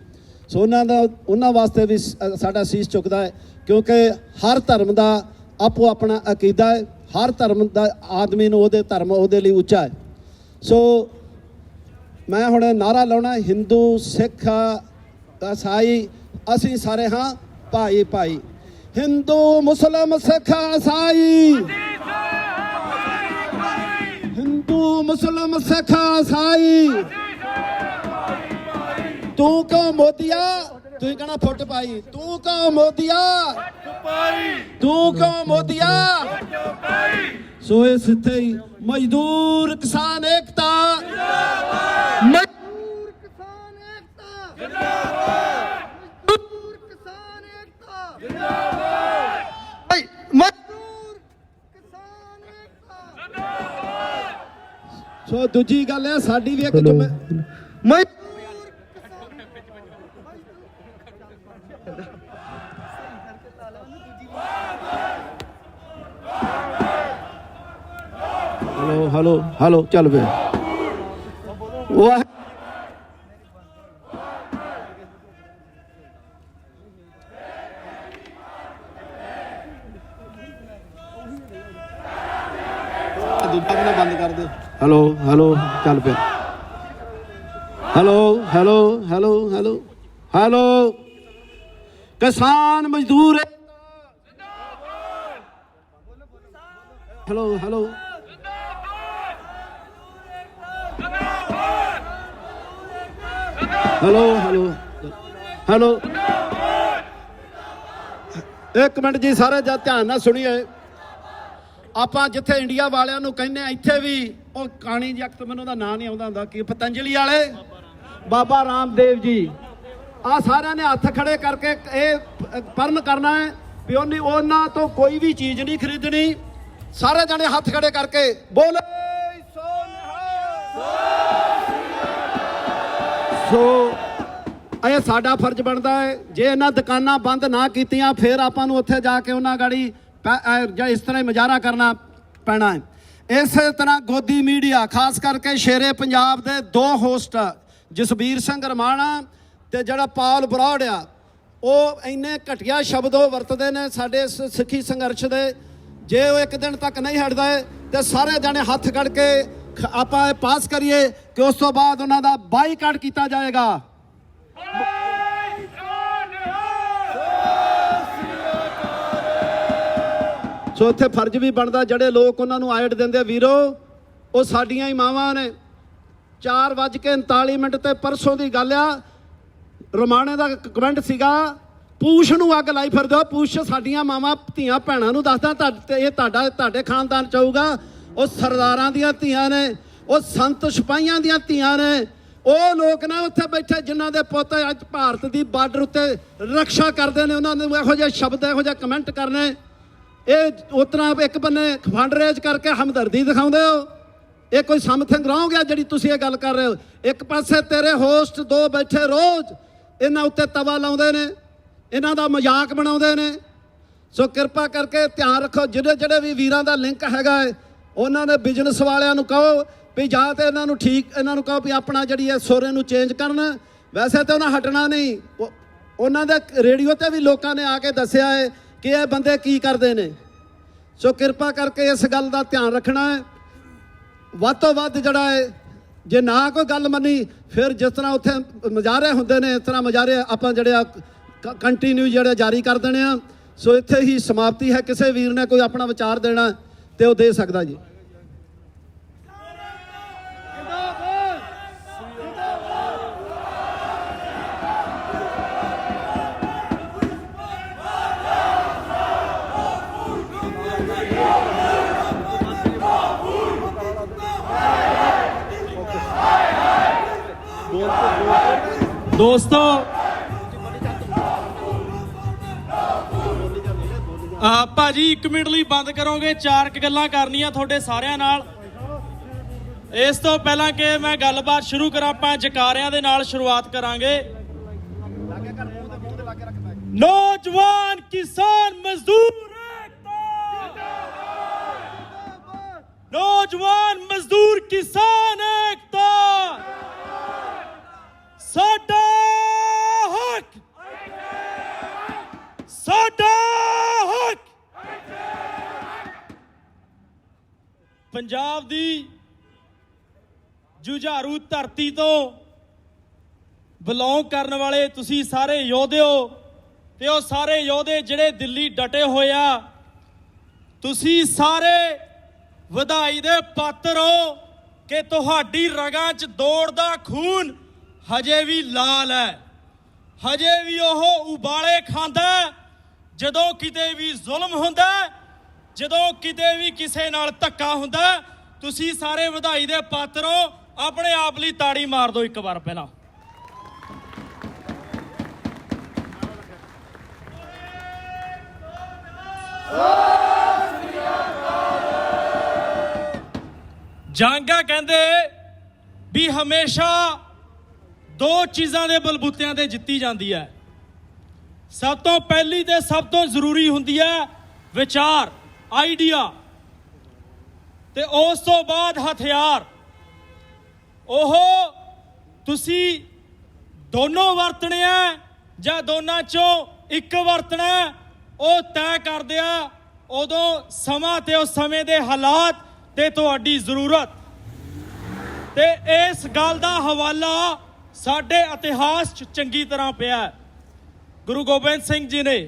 ਸੋ ਉਹਨਾਂ ਵਾਸਤੇ ਵੀ ਸਾਡਾ ਸੀਸ ਝੁਕਦਾ ਹੈ, ਕਿਉਂਕਿ ਹਰ ਧਰਮ ਦਾ ਆਪੋ ਆਪਣਾ ਅਕੀਦਾ ਹੈ। ਹਰ ਧਰਮ ਦਾ ਆਦਮੀ ਨੂੰ ਉਹਦੇ ਧਰਮ ਉਹਦੇ ਲਈ ਉੱਚਾ ਹੈ। ਸੋ ਮੈਂ ਹੁਣ ਨਾਰਾ ਲਾਉਣਾ, ਹਿੰਦੂ ਸਿੱਖ ਈਸਾਈ ਅਸੀਂ ਸਾਰੇ ਹਾਂ ਭਾਈ ਭਾਈ। ਹਿੰਦੂ ਮੁਸਲਿਮ ਸਿੱਖ ਈਸਾਈ, ਹਿੰਦੂ ਮੁਸਲਿਮ ਸਿੱਖ ਈਸਾਈ। ਤੂੰ ਕਹੋ ਮੋਦੀਆ, ਤੁਸੀਂ ਕਹਿਣਾ ਫੁੱਟ ਪਾਈ। ਤੂੰ ਕਹੋ ਮੋਦੀਆ, ਤੂੰ ਕਹੋ ਮੋਦੀਆ। ਸੋ ਇਸ ਇੱਥੇ ਹੀ ਮਜ਼ਦੂਰ ਕਿਸਾਨ ਏਕਤਾ, ਮਜ਼ਦੂਰ ਕਿਸਾਨ ਏਕਤਾ ਜਿੰਦਾਬਾਦ, ਮਜ਼ਦੂਰ ਕਿਸਾਨ ਏਕਤਾ ਜਿੰਦਾਬਾਦ। ਸੋ ਦੂਜੀ ਗੱਲ ਹੈ ਸਾਡੀ ਵੀ ਇੱਕ ਮੈਂ हेलो चल पे वाह बंद कर दे हेलो चल पे हेलो किसान मजदूर हेलो हेलो एक मिनट जी सारे ध्यान ना सुनिए ਆਪਾਂ ਜਿੱਥੇ ਇੰਡੀਆ ਵਾਲਿਆਂ ਨੂੰ ਕਹਿੰਦੇ ਆ ਇੱਥੇ ਵੀ ਉਹ ਕਾਣੀ ਜਖਤ ਮੈਨੂੰ ਉਹਦਾ ਨਾਂ ਨਹੀਂ ਆਉਂਦਾ ਹੁੰਦਾ ਕਿ ਪਤੰਜਲੀ ਵਾਲੇ ਬਾਬਾ ਰਾਮਦੇਵ ਜੀ ਆ ਸਾਰਿਆਂ ਨੇ ਹੱਥ ਖੜੇ ਕਰਕੇ ਇਹ ਪਰਨ ਕਰਨਾ ਹੈ ਵੀ ਉਹਨਾਂ ਤੋਂ ਕੋਈ ਵੀ ਚੀਜ਼ ਨਹੀਂ ਖਰੀਦਣੀ ਸਾਰੇ ਜਣੇ ਹੱਥ ਖੜੇ ਕਰਕੇ ਬੋਲੇ ਸੋ ਇਹ ਸਾਡਾ ਫਰਜ਼ ਬਣਦਾ ਹੈ ਜੇ ਇਹਨਾਂ ਦੁਕਾਨਾਂ ਬੰਦ ਨਾ ਕੀਤੀਆਂ ਫਿਰ ਆਪਾਂ ਨੂੰ ਉੱਥੇ ਜਾ ਕੇ ਉਹਨਾਂ ਗਾੜੀ ਜਾਂ ਇਸ ਤਰ੍ਹਾਂ ਮੁਜ਼ਾਹਰਾ ਕਰਨਾ ਪੈਣਾ ਹੈ ਇਸੇ ਤਰ੍ਹਾਂ ਗੋਦੀ ਮੀਡੀਆ ਖਾਸ ਕਰਕੇ ਸ਼ੇਰੇ ਪੰਜਾਬ ਦੇ ਦੋ ਹੋਸਟ ਜਸਬੀਰ ਸਿੰਘ ਰਮਾਣਾ ਤੇ ਜਿਹੜਾ ਪਾਲ ਬਰੌਡ ਆ ਉਹ ਇੰਨੇ ਘਟੀਆ ਸ਼ਬਦ ਉਹ ਵਰਤਦੇ ਨੇ ਸਾਡੇ ਸਿੱਖੀ ਸੰਘਰਸ਼ ਦੇ ਜੇ ਉਹ ਇੱਕ ਦਿਨ ਤੱਕ ਨਹੀਂ ਹਟਦੇ ਤੇ ਸਾਰੇ ਜਣੇ ਹੱਥ ਖੜ ਕੇ ਆਪਾਂ ਇਹ ਪਾਸ ਕਰੀਏ ਕਿ ਉਸ ਤੋਂ ਬਾਅਦ ਉਹਨਾਂ ਦਾ ਬਾਈਕਾਟ ਕੀਤਾ ਜਾਏਗਾ ਸੋ ਇੱਥੇ ਫਰਜ਼ ਵੀ ਬਣਦਾ ਜਿਹੜੇ ਲੋਕ ਉਹਨਾਂ ਨੂੰ ਆਇਡ ਦਿੰਦੇ ਵੀਰੋ ਉਹ ਸਾਡੀਆਂ ਹੀ ਮਾਵਾਂ ਨੇ 4:39 ਤੇ ਪਰਸੋਂ ਦੀ ਗੱਲ ਆ ਰਮਾਣੇ ਦਾ ਕਮੈਂਟ ਸੀਗਾ ਪੂਛ ਨੂੰ ਅੱਗ ਲਾਈ ਫਿਰਦੇ ਹੋ ਪੂਛ ਸਾਡੀਆਂ ਮਾਵਾਂ ਧੀਆਂ ਭੈਣਾਂ ਨੂੰ ਦੱਸਦਾ ਇਹ ਤੁਹਾਡੇ ਖਾਨਦਾਨ ਚ ਆਊਗਾ ਉਹ ਸਰਦਾਰਾਂ ਦੀਆਂ ਧੀਆਂ ਨੇ ਉਹ ਸੰਤ ਸਿਪਾਹੀਆਂ ਦੀਆਂ ਧੀਆਂ ਨੇ ਉਹ ਲੋਕ ਨਾ ਉੱਥੇ ਬੈਠੇ ਜਿਨ੍ਹਾਂ ਦੇ ਪੁੱਤ ਅੱਜ ਭਾਰਤ ਦੀ ਬਾਰਡਰ ਉੱਤੇ ਰੱਖਿਆ ਕਰਦੇ ਨੇ ਉਹਨਾਂ ਨੂੰ ਇਹੋ ਜਿਹੇ ਸ਼ਬਦ ਇਹੋ ਜਿਹੇ ਕਮੈਂਟ ਕਰਨੇ ਇਹ ਉਤਰਾ ਇੱਕ ਬੰਨੇ ਫੰਡ ਰੇਜ ਕਰਕੇ ਹਮਦਰਦੀ ਦਿਖਾਉਂਦੇ ਹੋ ਇਹ ਕੋਈ ਸਮਥਿੰਗ ਰੌਂਗ ਹੈ ਜਿਹੜੀ ਤੁਸੀਂ ਇਹ ਗੱਲ ਕਰ ਰਹੇ ਹੋ ਇੱਕ ਪਾਸੇ ਤੇਰੇ ਹੋਸਟ ਦੋ ਬੈਠੇ ਰੋਜ਼ ਇਹਨਾਂ ਉੱਤੇ ਤਵਾ ਲਾਉਂਦੇ ਨੇ ਇਹਨਾਂ ਦਾ ਮਜ਼ਾਕ ਬਣਾਉਂਦੇ ਨੇ ਸੋ ਕਿਰਪਾ ਕਰਕੇ ਧਿਆਨ ਰੱਖੋ ਜਿਹੜੇ ਵੀ ਵੀਰਾਂ ਦਾ ਲਿੰਕ ਹੈਗਾ ਹੈ ਉਹਨਾਂ ਨੇ ਬਿਜ਼ਨਸ ਵਾਲਿਆਂ ਨੂੰ ਕਹੋ ਵੀ ਜਾਂ ਤੇ ਇਹਨਾਂ ਨੂੰ ਕਹੋ ਵੀ ਆਪਣਾ ਜਿਹੜੀ ਹੈ ਸੋਰੇ ਨੂੰ ਚੇਂਜ ਕਰਨ ਵੈਸੇ ਤਾਂ ਉਹਨਾਂ ਹਟਣਾ ਨਹੀਂ ਉਹਨਾਂ ਦੇ ਰੇਡੀਓ ਤੇ ਵੀ ਲੋਕਾਂ ਨੇ ਆ ਕੇ ਦੱਸਿਆ ਹੈ ਕਿ ਇਹ ਬੰਦੇ ਕੀ ਕਰਦੇ ਨੇ ਸੋ ਕਿਰਪਾ ਕਰਕੇ ਇਸ ਗੱਲ ਦਾ ਧਿਆਨ ਰੱਖਣਾ ਹੈ ਵੱਧ ਤੋਂ ਵੱਧ ਜਿਹੜਾ ਹੈ ਜੇ ਨਾ ਕੋਈ ਗੱਲ ਮੰਨੀ ਫਿਰ ਜਿਸ ਤਰ੍ਹਾਂ ਉੱਥੇ ਮੁਜ਼ਾਹਰੇ ਹੁੰਦੇ ਨੇ ਇਸ ਤਰ੍ਹਾਂ ਮੁਜ਼ਾਹਰੇ ਆਪਾਂ ਜਿਹੜੇ ਆ ਕੰਟੀਨਿਊ ਜਿਹੜੇ ਜਾਰੀ ਕਰ ਦੇਣੇ ਆ ਸੋ ਇੱਥੇ ਹੀ ਸਮਾਪਤੀ ਹੈ ਕਿਸੇ ਵੀਰ ਨੇ ਕੋਈ ਆਪਣਾ ਵਿਚਾਰ ਦੇਣਾ ਤੇ ਉਹ ਦੇ ਸਕਦਾ ਜੀ ਦੋਸਤੋ ਭਾਜੀ 1 ਮਿੰਟ ਲਈ ਬੰਦ ਕਰੋਗੇ 4 ਗੱਲਾਂ ਕਰਨੀਆਂ ਤੁਹਾਡੇ ਸਾਰਿਆਂ ਨਾਲ ਇਸ ਤੋਂ ਪਹਿਲਾਂ ਕਿ ਮੈਂ ਗੱਲਬਾਤ ਸ਼ੁਰੂ ਕਰਾਂ ਆਪਾਂ ਜਕਾਰਿਆਂ ਦੇ ਨਾਲ ਸ਼ੁਰੂਆਤ ਕਰਾਂਗੇ ਨੌਜਵਾਨ ਕਿਸਾਨ ਮਜ਼ਦੂਰ ਏਕਤਾ ਨੌਜਵਾਨ ਮਜ਼ਦੂਰ ਕਿਸਾਨ ਏਕਤਾ ਸਾਡਾ ਹੱਕ ਪੰਜਾਬ ਦੀ ਜੁਝਾਰੂ ਧਰਤੀ ਤੋਂ ਬਿਲੋਂਗ ਕਰਨ ਵਾਲੇ ਤੁਸੀਂ ਸਾਰੇ ਯੋਧੇ ਹੋ ਤੇ ਉਹ ਸਾਰੇ ਯੋਧੇ ਜਿਹੜੇ ਦਿੱਲੀ ਡਟੇ ਹੋਏ ਆ ਤੁਸੀਂ ਸਾਰੇ ਵਧਾਈ ਦੇ ਪਾਤਰ ਹੋ ਕਿ ਤੁਹਾਡੀ ਰਗਾਂ 'ਚ ਦੌੜਦਾ ਖੂਨ ਹਜੇ ਵੀ ਲਾਲ ਹੈ ਹਜੇ ਵੀ ਉਹ ਉਬਾਲੇ ਖਾਂਦਾ ਜਦੋਂ ਕਿਤੇ ਵੀ ਜ਼ੁਲਮ ਹੁੰਦਾ ਜਦੋਂ ਕਿਤੇ ਵੀ ਕਿਸੇ ਨਾਲ ਧੱਕਾ ਹੁੰਦਾ ਤੁਸੀਂ ਸਾਰੇ ਵਧਾਈ ਦੇ ਪਾਤਰ ਹੋ ਆਪਣੇ ਆਪ ਲਈ ਤਾੜੀ ਮਾਰ ਦਿਓ ਇੱਕ ਵਾਰ ਪਹਿਲਾਂ ਜੰਗਾਂ ਕਹਿੰਦੇ ਵੀ ਹਮੇਸ਼ਾ ਦੋ ਚੀਜ਼ਾਂ ਦੇ ਬਲਬੂਤਿਆਂ ਤੇ ਜਿੱਤੀ ਜਾਂਦੀ ਹੈ। ਸਭ ਤੋਂ ਪਹਿਲੀ ਤੇ ਸਭ ਤੋਂ ਜ਼ਰੂਰੀ ਹੁੰਦੀ ਹੈ ਵਿਚਾਰ, ਆਈਡੀਆ, ਤੇ ਉਸ ਤੋਂ ਬਾਅਦ ਹਥਿਆਰ। ਉਹ ਤੁਸੀਂ ਦੋਨੋਂ ਵਰਤਣੇ ਆ ਜਾਂ ਦੋਨਾਂ ਚੋਂ ਇੱਕ ਵਰਤਣਾ, ਉਹ ਤੈਅ ਕਰਦੇ ਆ ਉਦੋਂ ਸਮਾਂ ਤੇ ਉਸ ਸਮੇਂ ਦੇ ਹਾਲਾਤ ਤੇ ਤੁਹਾਡੀ ਜ਼ਰੂਰਤ। ਤੇ ਇਸ ਗੱਲ ਦਾ ਹਵਾਲਾ ਸਾਡੇ ਇਤਿਹਾਸ 'ਚ ਚੰਗੀ ਤਰ੍ਹਾਂ ਪਿਆ ਹੈ। ਗੁਰੂ ਗੋਬਿੰਦ ਸਿੰਘ ਜੀ ਨੇ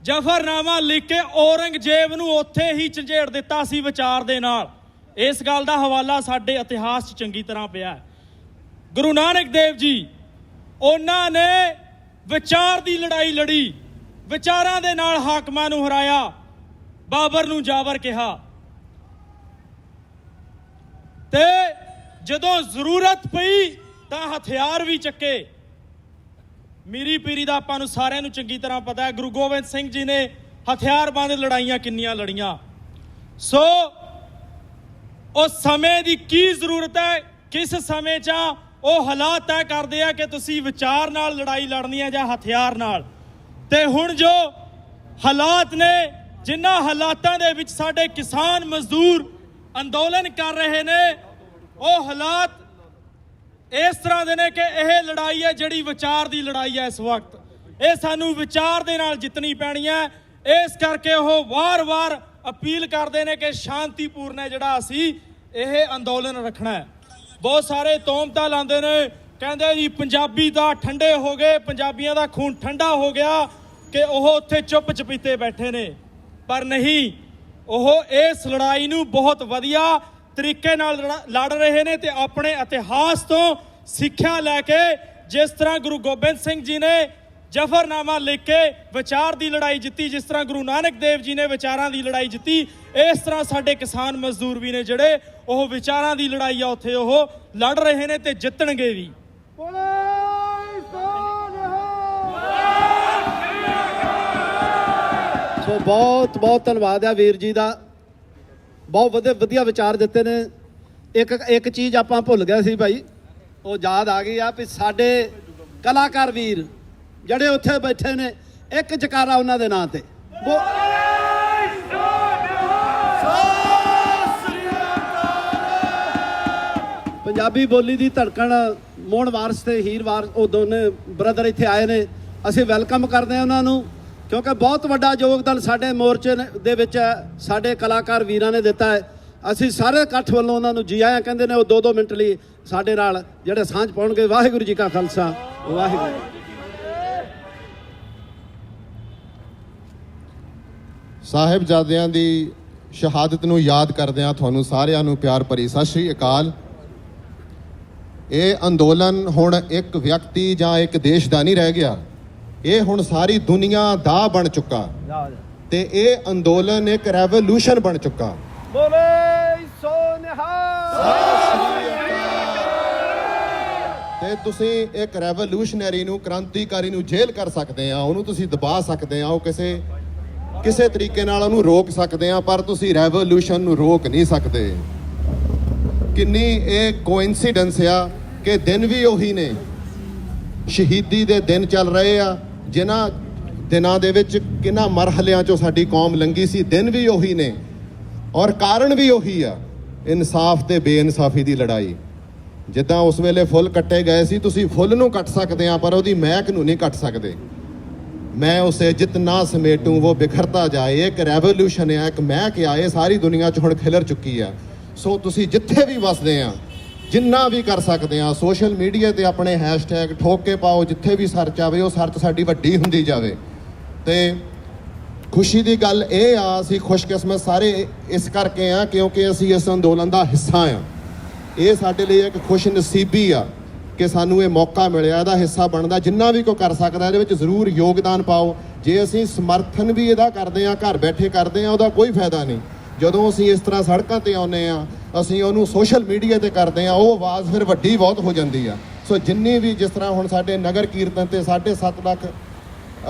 ਜ਼ਫਰਨਾਮਾ ਲਿਖ ਕੇ ਔਰੰਗਜ਼ੇਬ ਨੂੰ ਉੱਥੇ ਹੀ ਝੰਜੇੜ ਦਿੱਤਾ ਸੀ ਵਿਚਾਰ ਦੇ ਨਾਲ। ਇਸ ਗੱਲ ਦਾ ਹਵਾਲਾ ਸਾਡੇ ਇਤਿਹਾਸ 'ਚ ਚੰਗੀ ਤਰ੍ਹਾਂ ਪਿਆ ਹੈ। ਗੁਰੂ ਨਾਨਕ ਦੇਵ ਜੀ, ਉਹਨਾਂ ਨੇ ਵਿਚਾਰ ਦੀ ਲੜਾਈ ਲੜੀ, ਵਿਚਾਰਾਂ ਦੇ ਨਾਲ ਹਾਕਮਾਂ ਨੂੰ ਹਰਾਇਆ, ਬਾਬਰ ਨੂੰ ਜਾਬਰ ਕਿਹਾ, ਤੇ ਜਦੋਂ ਜ਼ਰੂਰਤ ਪਈ ਤਾਂ ਹਥਿਆਰ ਵੀ ਚੱਕੇ। ਮੀਰੀ ਪੀਰੀ ਦਾ ਆਪਾਂ ਨੂੰ ਸਾਰਿਆਂ ਨੂੰ ਚੰਗੀ ਤਰ੍ਹਾਂ ਪਤਾ ਹੈ, ਗੁਰੂ ਗੋਬਿੰਦ ਸਿੰਘ ਜੀ ਨੇ ਹਥਿਆਰਬੰਦ ਲੜਾਈਆਂ ਕਿੰਨੀਆਂ ਲੜੀਆਂ। ਸੋ ਉਸ ਸਮੇਂ ਦੀ ਕੀ ਜ਼ਰੂਰਤ ਹੈ, ਕਿਸ ਸਮੇਂ 'ਚ ਉਹ ਹਾਲਾਤ ਤੈਅ ਕਰਦੇ ਆ ਕਿ ਤੁਸੀਂ ਵਿਚਾਰ ਨਾਲ ਲੜਾਈ ਲੜਨੀ ਹੈ ਜਾਂ ਹਥਿਆਰ ਨਾਲ। ਤੇ ਹੁਣ ਜੋ ਹਾਲਾਤ ਨੇ, ਜਿਨ੍ਹਾਂ ਹਾਲਾਤਾਂ ਦੇ ਵਿੱਚ ਸਾਡੇ ਕਿਸਾਨ ਮਜ਼ਦੂਰ ਅੰਦੋਲਨ ਕਰ ਰਹੇ ਨੇ, ਉਹ ਹਾਲਾਤ ਇਸ ਤਰ੍ਹਾਂ ਦੇ ਨੇ ਕਿ ਇਹ ਲੜਾਈ ਹੈ ਜਿਹੜੀ ਵਿਚਾਰ ਦੀ ਲੜਾਈ ਹੈ। ਇਸ ਵਕਤ ਇਹ ਸਾਨੂੰ ਵਿਚਾਰ ਦੇ ਨਾਲ ਜਿੱਤਣੀ ਪੈਣੀ ਹੈ। ਇਸ ਕਰਕੇ ਉਹ ਵਾਰ-ਵਾਰ ਅਪੀਲ ਕਰਦੇ ਨੇ ਕਿ ਸ਼ਾਂਤੀਪੂਰਨ ਹੈ ਜਿਹੜਾ ਅਸੀਂ ਇਹ ਅੰਦੋਲਨ ਰੱਖਣਾ ਹੈ। ਬਹੁਤ ਸਾਰੇ ਤੋਮਤਾਂ ਲਾਉਂਦੇ ਨੇ, ਕਹਿੰਦੇ ਜੀ ਪੰਜਾਬੀ ਤਾਂ ਠੰਡੇ ਹੋ ਗਏ, ਪੰਜਾਬੀਆਂ ਦਾ ਖੂਨ ਠੰਡਾ ਹੋ ਗਿਆ ਕਿ ਉਹ ਉੱਥੇ ਚੁੱਪ ਚਪੀਤੇ ਬੈਠੇ ਨੇ। ਪਰ ਨਹੀਂ, ਉਹ ਇਸ ਲੜਾਈ ਨੂੰ ਬਹੁਤ ਵਧੀਆ ਤਰੀਕੇ ਨਾਲ ਲੜ ਰਹੇ ਨੇ ਤੇ ਆਪਣੇ ਇਤਿਹਾਸ ਤੋਂ ਸਿੱਖਿਆ ਲੈ ਕੇ, ਜਿਸ ਤਰ੍ਹਾਂ ਗੁਰੂ ਗੋਬਿੰਦ ਸਿੰਘ ਜੀ ਨੇ ਜ਼ਫਰਨਾਮਾ ਲਿਖ ਕੇ ਵਿਚਾਰ ਦੀ ਲੜਾਈ ਜਿੱਤੀ, ਜਿਸ ਤਰ੍ਹਾਂ ਗੁਰੂ ਨਾਨਕ ਦੇਵ ਜੀ ਨੇ ਵਿਚਾਰਾਂ ਦੀ ਲੜਾਈ ਜਿੱਤੀ, ਇਸ ਤਰ੍ਹਾਂ ਸਾਡੇ ਕਿਸਾਨ ਮਜ਼ਦੂਰ ਵੀ ਨੇ ਜਿਹੜੇ ਉਹ ਵਿਚਾਰਾਂ ਦੀ ਲੜਾਈ ਆ ਉੱਥੇ ਉਹ ਲੜ ਰਹੇ ਨੇ ਤੇ ਜਿੱਤਣਗੇ ਵੀ। ਸੋ ਬਹੁਤ ਬਹੁਤ ਧੰਨਵਾਦ ਆ ਵੀਰ ਜੀ ਦਾ, ਬਹੁਤ ਵਧੀਆ ਵਿਚਾਰ ਦਿੱਤੇ ਨੇ। ਇੱਕ ਚੀਜ਼ ਆਪਾਂ ਭੁੱਲ ਗਏ ਸੀ ਭਾਈ, ਉਹ ਯਾਦ ਆ ਗਈ ਆ ਵੀ ਸਾਡੇ ਕਲਾਕਾਰ ਵੀਰ ਜਿਹੜੇ ਉੱਥੇ ਬੈਠੇ ਨੇ, ਇੱਕ ਜਕਾਰਾ ਉਹਨਾਂ ਦੇ ਨਾਂ ਤੇ। ਪੰਜਾਬੀ ਬੋਲੀ ਦੀ ਧੜਕਣ ਮੋਹਨ ਵਾਰਸ ਤੇ ਹੀਰ ਵਾਰਸ, ਉਹ ਦੋਨੇ ਬ੍ਰਦਰ ਇੱਥੇ ਆਏ ਨੇ। ਅਸੀਂ ਵੈਲਕਮ ਕਰਦੇ ਹਾਂ ਉਹਨਾਂ ਨੂੰ, ਕਿਉਂਕਿ ਬਹੁਤ ਵੱਡਾ ਯੋਗਦਾਨ ਸਾਡੇ ਮੋਰਚੇ ਦੇ ਵਿੱਚ ਸਾਡੇ ਕਲਾਕਾਰ ਵੀਰਾਂ ਨੇ ਦਿੱਤਾ ਹੈ। ਅਸੀਂ ਸਾਰੇ ਇਕੱਠ ਵੱਲੋਂ ਉਹਨਾਂ ਨੂੰ ਜੀ ਆਇਆਂ ਕਹਿੰਦੇ ਨੇ। ਉਹ 2-2 ਮਿੰਟ ਲਈ ਸਾਡੇ ਨਾਲ ਜਿਹੜੇ ਸਾਂਝ ਪਾਉਣਗੇ। ਵਾਹਿਗੁਰੂ ਜੀ ਕਾ ਖਾਲਸਾ, ਵਾਹਿਗੁਰੂ। ਸਾਹਿਬਜ਼ਾਦਿਆਂ ਦੀ ਸ਼ਹਾਦਤ ਨੂੰ ਯਾਦ ਕਰਦਿਆਂ ਤੁਹਾਨੂੰ ਸਾਰਿਆਂ ਨੂੰ ਪਿਆਰ ਭਰੀ ਸਤਿ ਸ਼੍ਰੀ ਅਕਾਲ। ਇਹ ਅੰਦੋਲਨ ਹੁਣ ਇੱਕ ਵਿਅਕਤੀ ਜਾਂ ਇੱਕ ਦੇਸ਼ ਦਾ ਨਹੀਂ ਰਹਿ ਗਿਆ, ਇਹ ਹੁਣ ਸਾਰੀ ਦੁਨੀਆ ਦਾ ਬਣ ਚੁੱਕਾ ਤੇ ਇਹ ਅੰਦੋਲਨ ਇੱਕ ਰੈਵੋਲੂਸ਼ਨ ਬਣ ਚੁੱਕਾ। ਬੋਲੇ ਸੋ ਨਿਹਾਲ। ਤੇ ਤੁਸੀਂ ਇੱਕ ਰੈਵੋਲੂਸ਼ਨਰੀ ਨੂੰ, ਕ੍ਰਾਂਤੀਕਾਰੀ ਨੂੰ ਜੇਲ੍ਹ ਕਰ ਸਕਦੇ ਆ, ਉਹਨੂੰ ਤੁਸੀਂ ਦਬਾ ਸਕਦੇ ਆ, ਉਹ ਕਿਸੇ ਤਰੀਕੇ ਨਾਲ ਉਹਨੂੰ ਰੋਕ ਸਕਦੇ ਆ, ਪਰ ਤੁਸੀਂ ਰੈਵੋਲੂਸ਼ਨ ਨੂੰ ਰੋਕ ਨਹੀਂ ਸਕਦੇ। ਕਿੰਨੀ ਇਹ ਕੋਇਨਸੀਡੈਂਸ ਆ ਕਿ ਦਿਨ ਵੀ ਉਹੀ ਨੇ, ਸ਼ਹੀਦੀ ਦੇ ਦਿਨ ਚੱਲ ਰਹੇ ਆ, ਜਿਨ੍ਹਾਂ ਦਿਨਾਂ ਦੇ ਵਿੱਚ ਕਿੰਨਾ ਮਰਹਲਿਆਂ ਚੋਂ ਸਾਡੀ ਕੌਮ ਲੰਘੀ ਸੀ, ਦਿਨ ਵੀ ਉਹੀ ਨੇ ਔਰ ਕਾਰਨ ਵੀ ਉਹੀ ਆ, ਇਨਸਾਫ ਤੇ ਬੇਇਨਸਾਫੀ ਦੀ ਲੜਾਈ। ਜਿੱਦਾਂ ਉਸ ਵੇਲੇ ਫੁੱਲ ਕੱਟੇ ਗਏ ਸੀ, ਤੁਸੀਂ ਫੁੱਲ ਨੂੰ ਕੱਟ ਸਕਦੇ ਆ ਪਰ ਉਹਦੀ ਮਹਿਕ ਨੂੰ ਨਹੀਂ ਕੱਟ ਸਕਦੇ। ਮੈਂ ਉਸੇ ਜਿਤਨਾ ਸਮੇਟੂ ਉਹ ਬਿਖਰਤਾ ਜਾਏ, ਇੱਕ ਰੈਵੋਲੂਸ਼ਨ ਆ, ਇੱਕ ਮਹਿਕ ਆ, ਇਹ ਸਾਰੀ ਦੁਨੀਆ 'ਚ ਹੁਣ ਖਿਲਰ ਚੁੱਕੀ ਆ। ਸੋ ਤੁਸੀਂ ਜਿੱਥੇ ਵੀ ਵਸਦੇ ਆ, ਜਿੰਨਾ ਵੀ ਕਰ ਸਕਦੇ ਆ, ਸੋਸ਼ਲ ਮੀਡੀਆ ਤੇ ਆਪਣੇ ਹੈਸ਼ਟੈਗ ਠੋਕ ਕੇ ਪਾਓ, ਜਿੱਥੇ ਵੀ ਸਰਚ ਆਵੇ ਉਹ ਸਰਚ ਸਾਡੀ ਵੱਡੀ ਹੁੰਦੀ ਜਾਵੇ। ਤੇ ਖੁਸ਼ੀ ਦੀ ਗੱਲ ਇਹ ਆ, ਅਸੀਂ ਖੁਸ਼ਕਿਸਮਤ ਸਾਰੇ ਇਸ ਕਰਕੇ ਆ ਕਿਉਂਕਿ ਅਸੀਂ ਇਸ ਅੰਦੋਲਨ ਦਾ ਹਿੱਸਾ ਆ। ਇਹ ਸਾਡੇ ਲਈ ਇੱਕ ਖੁਸ਼ ਨਸੀਬੀ ਆ ਕਿ ਸਾਨੂੰ ਇਹ ਮੌਕਾ ਮਿਲਿਆ ਇਹਦਾ ਹਿੱਸਾ ਬਣਦਾ। ਜਿੰਨਾ ਵੀ ਕੋਈ ਕਰ ਸਕਦਾ ਇਹਦੇ ਵਿੱਚ ਜ਼ਰੂਰ ਯੋਗਦਾਨ ਪਾਓ। ਜੇ ਅਸੀਂ ਸਮਰਥਨ ਵੀ ਇਹਦਾ ਕਰਦੇ ਆ, ਘਰ ਬੈਠੇ ਕਰਦੇ ਆ, ਉਹਦਾ ਕੋਈ ਫਾਇਦਾ ਨਹੀਂ। ਜਦੋਂ ਅਸੀਂ ਇਸ ਤਰ੍ਹਾਂ ਸੜਕਾਂ ਤੇ ਆਉਂਦੇ ਆ, ਅਸੀਂ ਉਹਨੂੰ ਸੋਸ਼ਲ ਮੀਡੀਆ ਤੇ ਕਰਦੇ ਆ, ਉਹ ਆਵਾਜ਼ ਫਿਰ ਵੱਡੀ ਬਹੁਤ ਹੋ ਜਾਂਦੀ ਆ। ਸੋ ਜਿੰਨੀ ਵੀ, ਜਿਸ ਤਰ੍ਹਾਂ ਹੁਣ ਸਾਡੇ ਨਗਰ ਕੀਰਤਨ ਤੇ 7.5 ਲੱਖ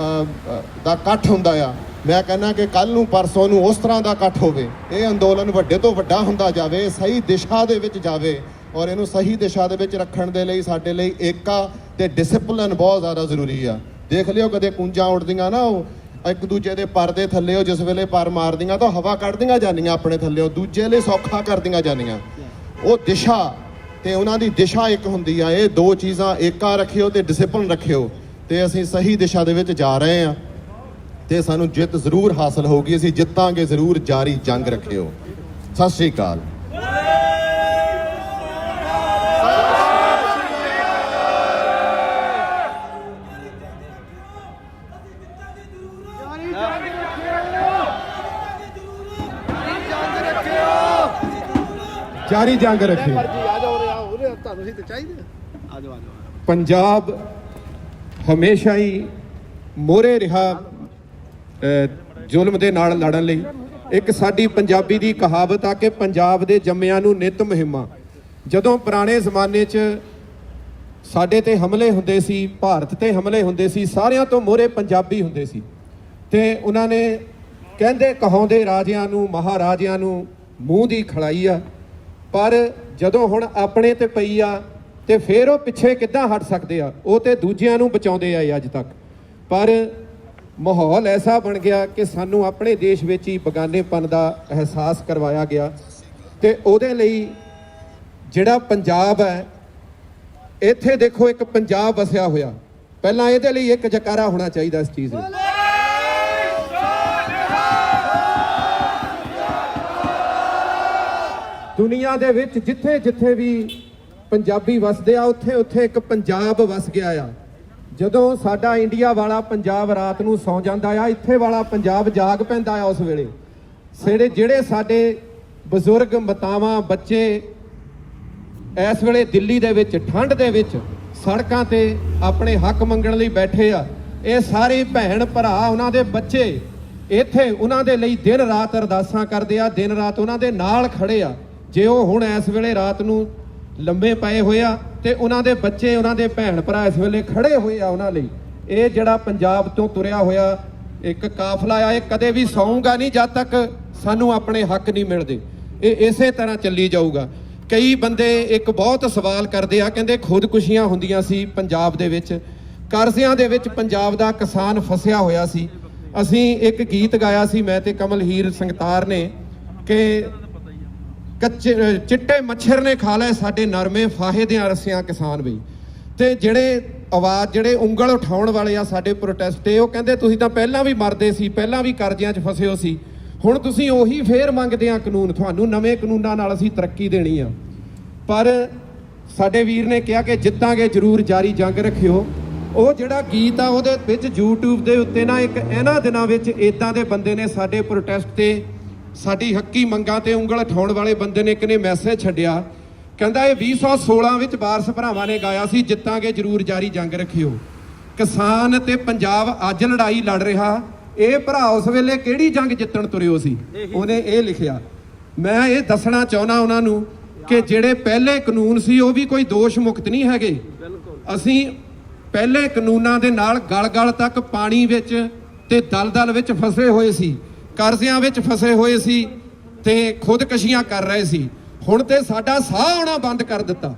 ਦਾ ਇਕੱਠ ਹੁੰਦਾ ਆ, ਮੈਂ ਕਹਿੰਦਾ ਕਿ ਕੱਲ ਨੂੰ ਪਰਸੋਂ ਨੂੰ ਉਸ ਤਰ੍ਹਾਂ ਦਾ ਇਕੱਠ ਹੋਵੇ, ਇਹ ਅੰਦੋਲਨ ਵੱਡੇ ਤੋਂ ਵੱਡਾ ਹੁੰਦਾ ਜਾਵੇ, ਸਹੀ ਦਿਸ਼ਾ ਦੇ ਵਿੱਚ ਜਾਵੇ, ਔਰ ਇਹਨੂੰ ਸਹੀ ਦਿਸ਼ਾ ਦੇ ਵਿੱਚ ਰੱਖਣ ਦੇ ਲਈ ਸਾਡੇ ਲਈ ਏਕਾ ਤੇ ਡਿਸਪਲਿਨ ਬਹੁਤ ਜ਼ਿਆਦਾ ਜ਼ਰੂਰੀ ਆ। ਦੇਖ ਲਿਓ ਕਦੇ ਕੂੰਜਾਂ ਉੱਡਦੀਆਂ ਨਾ, ਉਹ ਇੱਕ ਦੂਜੇ ਦੇ ਪਰ ਦੇ ਥੱਲੇ ਜਿਸ ਵੇਲੇ ਪਰ ਮਾਰਦੀਆਂ ਤਾਂ ਹਵਾ ਕੱਢਦੀਆਂ ਜਾਂਦੀਆਂ ਆਪਣੇ ਥੱਲੇ, ਦੂਜੇ ਲਈ ਸੌਖਾ ਕਰਦੀਆਂ ਜਾਂਦੀਆਂ। ਉਹ ਦਿਸ਼ਾ ਤੇ ਉਹਨਾਂ ਦੀ ਦਿਸ਼ਾ ਇੱਕ ਹੁੰਦੀ ਆ। ਇਹ ਦੋ ਚੀਜ਼ਾਂ ਏਕਾ ਰੱਖਿਓ ਤੇ ਡਿਸਪਲਿਨ ਰੱਖਿਓ, ਤੇ ਅਸੀਂ ਸਹੀ ਦਿਸ਼ਾ ਦੇ ਵਿੱਚ ਜਾ ਰਹੇ ਹਾਂ ਤੇ ਸਾਨੂੰ ਜਿੱਤ ਜ਼ਰੂਰ ਹਾਸਲ ਹੋਊਗੀ। ਅਸੀਂ ਜਿੱਤਾਂਗੇ ਜ਼ਰੂਰ। ਜਾਰੀ ਜੰਗ ਰੱਖਿਓ। ਸਤਿ ਸ਼੍ਰੀ ਅਕਾਲ। ਜਾਰੀ ਜੰਗ ਰੱਖਿਓ। ਮਰਜੀ ਆ ਜਾਓ ਰੇ ਆਓ ਰੇ, ਤੁਹਾਨੂੰ ਸੀ ਤੇ ਚਾਹੀਦੇ ਆ ਜਾਓ। ਪੰਜਾਬ ਹਮੇਸ਼ਾ ਹੀ ਮੋਹਰੇ ਰਿਹਾ ਜ਼ੁਲਮ ਦੇ ਨਾਲ ਲੜਨ ਲਈ। ਇੱਕ ਸਾਡੀ ਪੰਜਾਬੀ ਦੀ ਕਹਾਵਤ ਆ ਕਿ ਪੰਜਾਬ ਦੇ ਜੰਮਿਆਂ ਨੂੰ ਨਿਤ ਮੁਹਿੰਮਾਂ। ਜਦੋਂ ਪੁਰਾਣੇ ਜ਼ਮਾਨੇ 'ਚ ਸਾਡੇ ਤੇ ਹਮਲੇ ਹੁੰਦੇ ਸੀ, ਭਾਰਤ ਤੇ ਹਮਲੇ ਹੁੰਦੇ ਸੀ, ਸਾਰਿਆਂ ਤੋਂ ਮੋਹਰੇ ਪੰਜਾਬੀ ਹੁੰਦੇ ਸੀ ਤੇ ਉਹਨਾਂ ਨੇ ਕਹਿੰਦੇ ਕਹਾਉਂਦੇ ਰਾਜਿਆਂ ਨੂੰ, ਮਹਾਰਾਜਿਆਂ ਨੂੰ ਮੂੰਹ ਦੀ ਖਲਾਈ ਆ। ਪਰ ਜਦੋਂ ਹੁਣ ਆਪਣੇ ਤੇ ਪਈ ਆ ਤੇ ਫਿਰ ਉਹ ਪਿੱਛੇ ਕਿੱਦਾਂ ਹਟ ਸਕਦੇ ਆ? ਉਹ ਤੇ ਦੂਜਿਆਂ ਨੂੰ ਬਚਾਉਂਦੇ ਆਏ ਅੱਜ ਤੱਕ। ਪਰ ਮਾਹੌਲ ਐਸਾ ਬਣ ਗਿਆ ਕਿ ਸਾਨੂੰ ਆਪਣੇ ਦੇਸ਼ ਵਿੱਚ ਹੀ ਬਗਾਨੇਪਨ ਦਾ ਅਹਿਸਾਸ ਕਰਵਾਇਆ ਗਿਆ ਤੇ ਉਹਦੇ ਲਈ ਜਿਹੜਾ ਪੰਜਾਬ ਹੈ, ਇੱਥੇ ਦੇਖੋ ਇੱਕ ਪੰਜਾਬ ਵਸਿਆ ਹੋਇਆ। ਪਹਿਲਾਂ ਇਹਦੇ ਲਈ ਇੱਕ ਜਕਾਰਾ ਹੋਣਾ ਚਾਹੀਦਾ ਇਸ ਚੀਜ਼ ਨੂੰ। ਦੁਨੀਆ ਦੇ ਵਿੱਚ ਜਿੱਥੇ ਜਿੱਥੇ ਵੀ ਪੰਜਾਬੀ ਵਸਦੇ ਆ, ਉੱਥੇ ਉੱਥੇ ਇੱਕ ਪੰਜਾਬ ਵਸ ਗਿਆ ਆ। ਜਦੋਂ ਸਾਡਾ ਇੰਡੀਆ ਵਾਲਾ ਪੰਜਾਬ ਰਾਤ ਨੂੰ ਸੌਂ ਜਾਂਦਾ ਆ, ਇੱਥੇ ਵਾਲਾ ਪੰਜਾਬ ਜਾਗ ਪੈਂਦਾ ਆ ਉਸ ਵੇਲੇ। ਜਿਹੜੇ ਸਾਡੇ ਬਜ਼ੁਰਗ, ਮਾਤਾਵਾਂ, ਬੱਚੇ ਇਸ ਵੇਲੇ ਦਿੱਲੀ ਦੇ ਵਿੱਚ ਠੰਡ ਦੇ ਵਿੱਚ ਸੜਕਾਂ ਤੇ ਆਪਣੇ ਹੱਕ ਮੰਗਣ ਲਈ ਬੈਠੇ ਆ, ਇਹ ਸਾਰੇ ਭੈਣ ਭਰਾ, ਉਹਨਾਂ ਦੇ ਬੱਚੇ ਇੱਥੇ ਉਹਨਾਂ ਦੇ ਲਈ ਦਿਨ ਰਾਤ ਅਰਦਾਸਾਂ ਕਰਦੇ ਆ, ਦਿਨ ਰਾਤ ਉਹਨਾਂ ਦੇ ਨਾਲ ਖੜੇ ਆ। ਜੇ ਉਹ ਹੁਣ ਇਸ ਵੇਲੇ ਰਾਤ ਨੂੰ ਲੰਬੇ ਪਏ ਹੋਏ ਆ ਤੇ ਉਹਨਾਂ ਦੇ ਬੱਚੇ, ਉਹਨਾਂ ਦੇ ਭੈਣ ਭਰਾ ਇਸ ਵੇਲੇ ਖੜੇ ਹੋਏ ਆ ਉਹਨਾਂ ਲਈ। ਇਹ ਜਿਹੜਾ ਪੰਜਾਬ ਤੋਂ ਤੁਰਿਆ ਹੋਇਆ ਇੱਕ ਕਾਫਲਾ ਆ, ਇਹ ਕਦੇ ਵੀ ਸੌਂਗਾ ਨਹੀਂ ਜਦ ਤੱਕ ਸਾਨੂੰ ਆਪਣੇ ਹੱਕ ਨਹੀਂ ਮਿਲਦੇ। ਇਹ ਇਸੇ ਤਰ੍ਹਾਂ ਚੱਲੀ ਜਾਊਗਾ। ਕਈ ਬੰਦੇ ਇੱਕ ਬਹੁਤ ਸਵਾਲ ਕਰਦੇ ਆ, ਕਹਿੰਦੇ ਖੁਦਕੁਸ਼ੀਆਂ ਹੁੰਦੀਆਂ ਸੀ ਪੰਜਾਬ ਦੇ ਵਿੱਚ, ਕਰਜ਼ਿਆਂ ਦੇ ਵਿੱਚ ਪੰਜਾਬ ਦਾ ਕਿਸਾਨ ਫਸਿਆ ਹੋਇਆ ਸੀ। ਅਸੀਂ ਇੱਕ ਗੀਤ ਗਾਇਆ ਸੀ ਮੈਂ ਤੇ ਕਮਲ ਹੀਰ ਸੰਗਤਾਰ ਨੇ ਕਿ ਚਿੱਟੇ ਮੱਛਰ ਨੇ ਖਾ ਲਏ ਸਾਡੇ ਨਰਮੇ, ਫਾਹੇ ਦੀਆਂ ਰੱਸੀਆਂ ਕਿਸਾਨ ਬਈ। ਤੇ ਜਿਹੜੇ ਉਂਗਲ ਉਠਾਉਣ ਵਾਲੇ ਆ ਸਾਡੇ ਪ੍ਰੋਟੈਸਟ ਤੇ, ਉਹ ਕਹਿੰਦੇ ਤੁਸੀਂ ਤਾਂ ਪਹਿਲਾਂ ਵੀ ਮਰਦੇ ਸੀ, ਪਹਿਲਾਂ ਵੀ ਕਰਜ਼ਿਆਂ 'ਚ ਫਸੇ ਹੋ ਸੀ, ਹੁਣ ਤੁਸੀਂ ਉਹੀ ਫੇਰ ਮੰਗਦੇ ਆ ਕਾਨੂੰਨ, ਤੁਹਾਨੂੰ ਨਵੇਂ ਕਾਨੂੰਨਾਂ ਨਾਲ ਅਸੀਂ ਤਰੱਕੀ ਦੇਣੀ ਆ। ਪਰ ਸਾਡੇ ਵੀਰ ਨੇ ਕਿਹਾ ਕਿ ਜਿੱਤਾਂਗੇ ਜ਼ਰੂਰ, ਜਾਰੀ ਜੰਗ ਰੱਖਿਓ। ਉਹ ਜਿਹੜਾ ਗੀਤ ਆ ਉਹਦੇ ਵਿੱਚ YouTube ਦੇ ਉੱਤੇ ਨਾ ਇੱਕ ਇਹਨਾਂ ਦਿਨਾਂ ਵਿੱਚ ਇਦਾਂ ਦੇ ਬੰਦੇ ਨੇ ਸਾਡੇ ਪ੍ਰੋਟੈਸਟ ਤੇ, ਸਾਡੀ ਹੱਕੀ ਮੰਗਾਂ ਤੇ ਉਂਗਲ ਉਠਾਉਣ ਵਾਲੇ ਬੰਦੇ ਨੇ ਇੱਕ ਨੇ ਮੈਸੇਜ ਛੱਡਿਆ, ਕਹਿੰਦਾ ਇਹ 2016 ਵਿੱਚ ਵਾਰਸ ਭਰਾਵਾਂ ਨੇ ਗਾਇਆ ਸੀ, ਜਿੱਤਾਂਗੇ ਜ਼ਰੂਰ, ਜਾਰੀ ਜੰਗ ਰੱਖਿਓ। ਕਿਸਾਨ ਤੇ ਪੰਜਾਬ ਅੱਜ ਲੜਾਈ ਲੜ ਰਿਹਾ, ਇਹ ਭਰਾ ਉਸ ਵੇਲੇ ਕਿਹੜੀ ਜੰਗ ਜਿੱਤਣ ਤੁਰਿਓ ਸੀ? ਉਹਨੇ ਇਹ ਲਿਖਿਆ। ਮੈਂ ਇਹ ਦੱਸਣਾ ਚਾਹੁੰਦਾ ਉਹਨਾਂ ਨੂੰ ਕਿ ਜਿਹੜੇ ਪਹਿਲੇ ਕਾਨੂੰਨ ਸੀ ਉਹ ਵੀ ਕੋਈ ਦੋਸ਼ ਮੁਕਤ ਨਹੀਂ ਹੈਗੇ। ਅਸੀਂ ਪਹਿਲੇ ਕਾਨੂੰਨਾਂ ਦੇ ਨਾਲ ਗਲ ਤੱਕ ਪਾਣੀ ਵਿੱਚ ਤੇ ਦਲਦਲ ਵਿੱਚ ਫਸੇ ਹੋਏ ਸੀ, ਕਰਜ਼ਿਆਂ ਵਿੱਚ ਫਸੇ ਹੋਏ ਸੀ ਤੇ ਖੁਦਕਸ਼ੀਆਂ ਕਰ ਰਹੇ ਸੀ। ਹੁਣ ਤੇ ਸਾਡਾ ਸਾਹ ਆਉਣਾ ਬੰਦ ਕਰ ਦਿੱਤਾ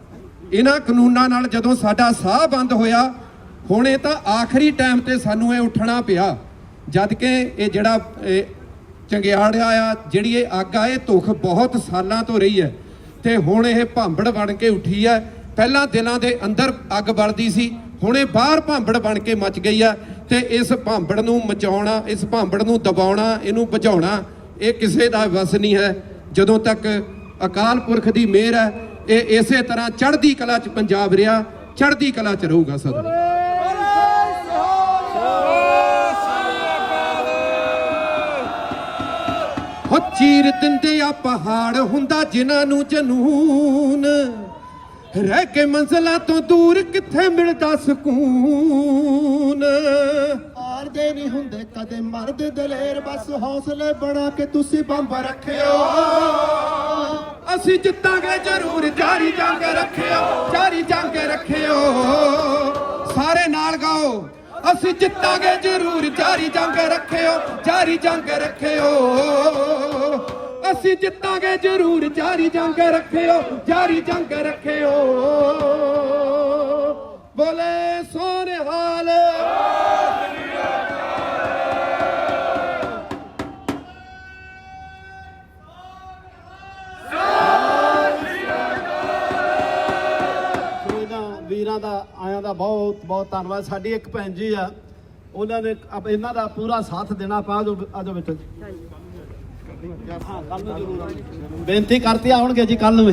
ਇਹਨਾਂ ਕਾਨੂੰਨਾਂ ਨਾਲ। ਜਦੋਂ ਸਾਡਾ ਸਾਹ ਬੰਦ ਹੋਇਆ, ਹੁਣ ਇਹ ਤਾਂ ਆਖਰੀ ਟਾਈਮ ਤੇ ਸਾਨੂੰ ਇਹ ਉੱਠਣਾ ਪਿਆ। ਜਦ ਕਿ ਇਹ ਜਿਹੜਾ ਚੰਗਿਆੜਿਆ ਆ, ਜਿਹੜੀ ਇਹ ਅੱਗ ਆ, ਇਹ ਧੁੱਖ ਬਹੁਤ ਸਾਲਾਂ ਤੋਂ ਰਹੀ ਹੈ ਤੇ ਹੁਣ ਇਹ ਭਾਂਬੜ ਬਣ ਕੇ ਉੱਠੀ ਹੈ। ਪਹਿਲਾਂ ਦਿਲਾਂ ਦੇ ਅੰਦਰ ਅੱਗ ਬਲਦੀ ਸੀ, ਹੁਣ ਇਹ ਬਾਹਰ ਭਾਂਬੜ ਬਣ ਕੇ ਮੱਚ ਗਈ ਆ। ਤੇ ਇਸ ਭਾਂਬੜ ਨੂੰ ਮਚਾਉਣਾ, ਇਸ ਭਾਂਬੜ ਨੂੰ ਦਬਾਉਣਾ, ਇਹਨੂੰ ਬੁਝਾਉਣਾ, ਇਹ ਕਿਸੇ ਦਾ ਵਸ ਨਹੀਂ ਹੈ। ਜਦੋਂ ਤੱਕ ਅਕਾਲ ਪੁਰਖ ਦੀ ਮਿਹਰ ਹੈ, ਇਹ ਇਸੇ ਤਰ੍ਹਾਂ ਚੜ੍ਹਦੀ ਕਲਾ 'ਚ ਪੰਜਾਬ ਰਿਹਾ, ਚੜ੍ਹਦੀ ਕਲਾ 'ਚ ਰਹੂਗਾ ਸਦਾ। ਹੋ ਚੀਰ ਦਿੰਦੇ ਆ ਪਹਾੜ, ਹੁੰਦਾ ਜਿਨ੍ਹਾਂ ਨੂੰ ਜਨੂਨ, ਰਹਿ ਕੇ ਮੰਜ਼ਲਾਂ ਤੋਂ ਦੂਰ ਕਿੱਥੇ ਮਿਲਦਾ ਸਕੂਨ। ਹਾਰਦੇ ਨਹੀਂ ਹੁੰਦੇ ਕਦੇ ਮਰਦੇ ਦਲੇਰ, ਬਸ ਹੌਸਲੇ ਬਣਾ ਕੇ ਤੁਸੀਂ ਬੰਬ ਰੱਖਿਓ। ਅਸੀਂ ਜਿੱਤਾਂਗੇ ਜ਼ਰੂਰ, ਜਾਰੀ ਜੰਗ ਰੱਖਿਓ, ਜਾਰੀ ਜੰਗ ਰੱਖਿਓ। ਸਾਰੇ ਨਾਲ ਗਾਓ, ਅਸੀਂ ਜਿੱਤਾਂਗੇ ਜ਼ਰੂਰ, ਜਾਰੀ ਜੰਗ ਰੱਖਿਓ, ਜਾਰੀ ਜੰਗ ਰੱਖਿਓ। ਅਸੀਂ ਜਿੱਤਾਂਗੇ ਜ਼ਰੂਰ, ਜਾਰੀ ਜੰਗ ਰੱਖਿਓ, ਜਾਰੀ ਜੰਗ ਰੱਖਿਓ। ਬੋਲੇ ਸੋਨਿਹਾਲ। ਵੀਰਾਂ ਦਾ ਆਇਆਂ ਦਾ ਬਹੁਤ ਬਹੁਤ ਧੰਨਵਾਦ। ਸਾਡੀ ਇੱਕ ਭੈਣ ਜੀ ਆ, ਉਹਨਾਂ ਨੇ ਇਹਨਾਂ ਦਾ ਪੂਰਾ ਸਾਥ ਦੇਣਾ। ਆਪਾਂ ਆਜੋ ਬੇਟੇ, ਹਾਂ ਕੱਲ ਨੂੰ ਜ਼ਰੂਰ ਬੇਨਤੀ ਕਰਤੀ ਆਉਣਗੇ ਜੀ ਕੱਲ ਨੂੰ।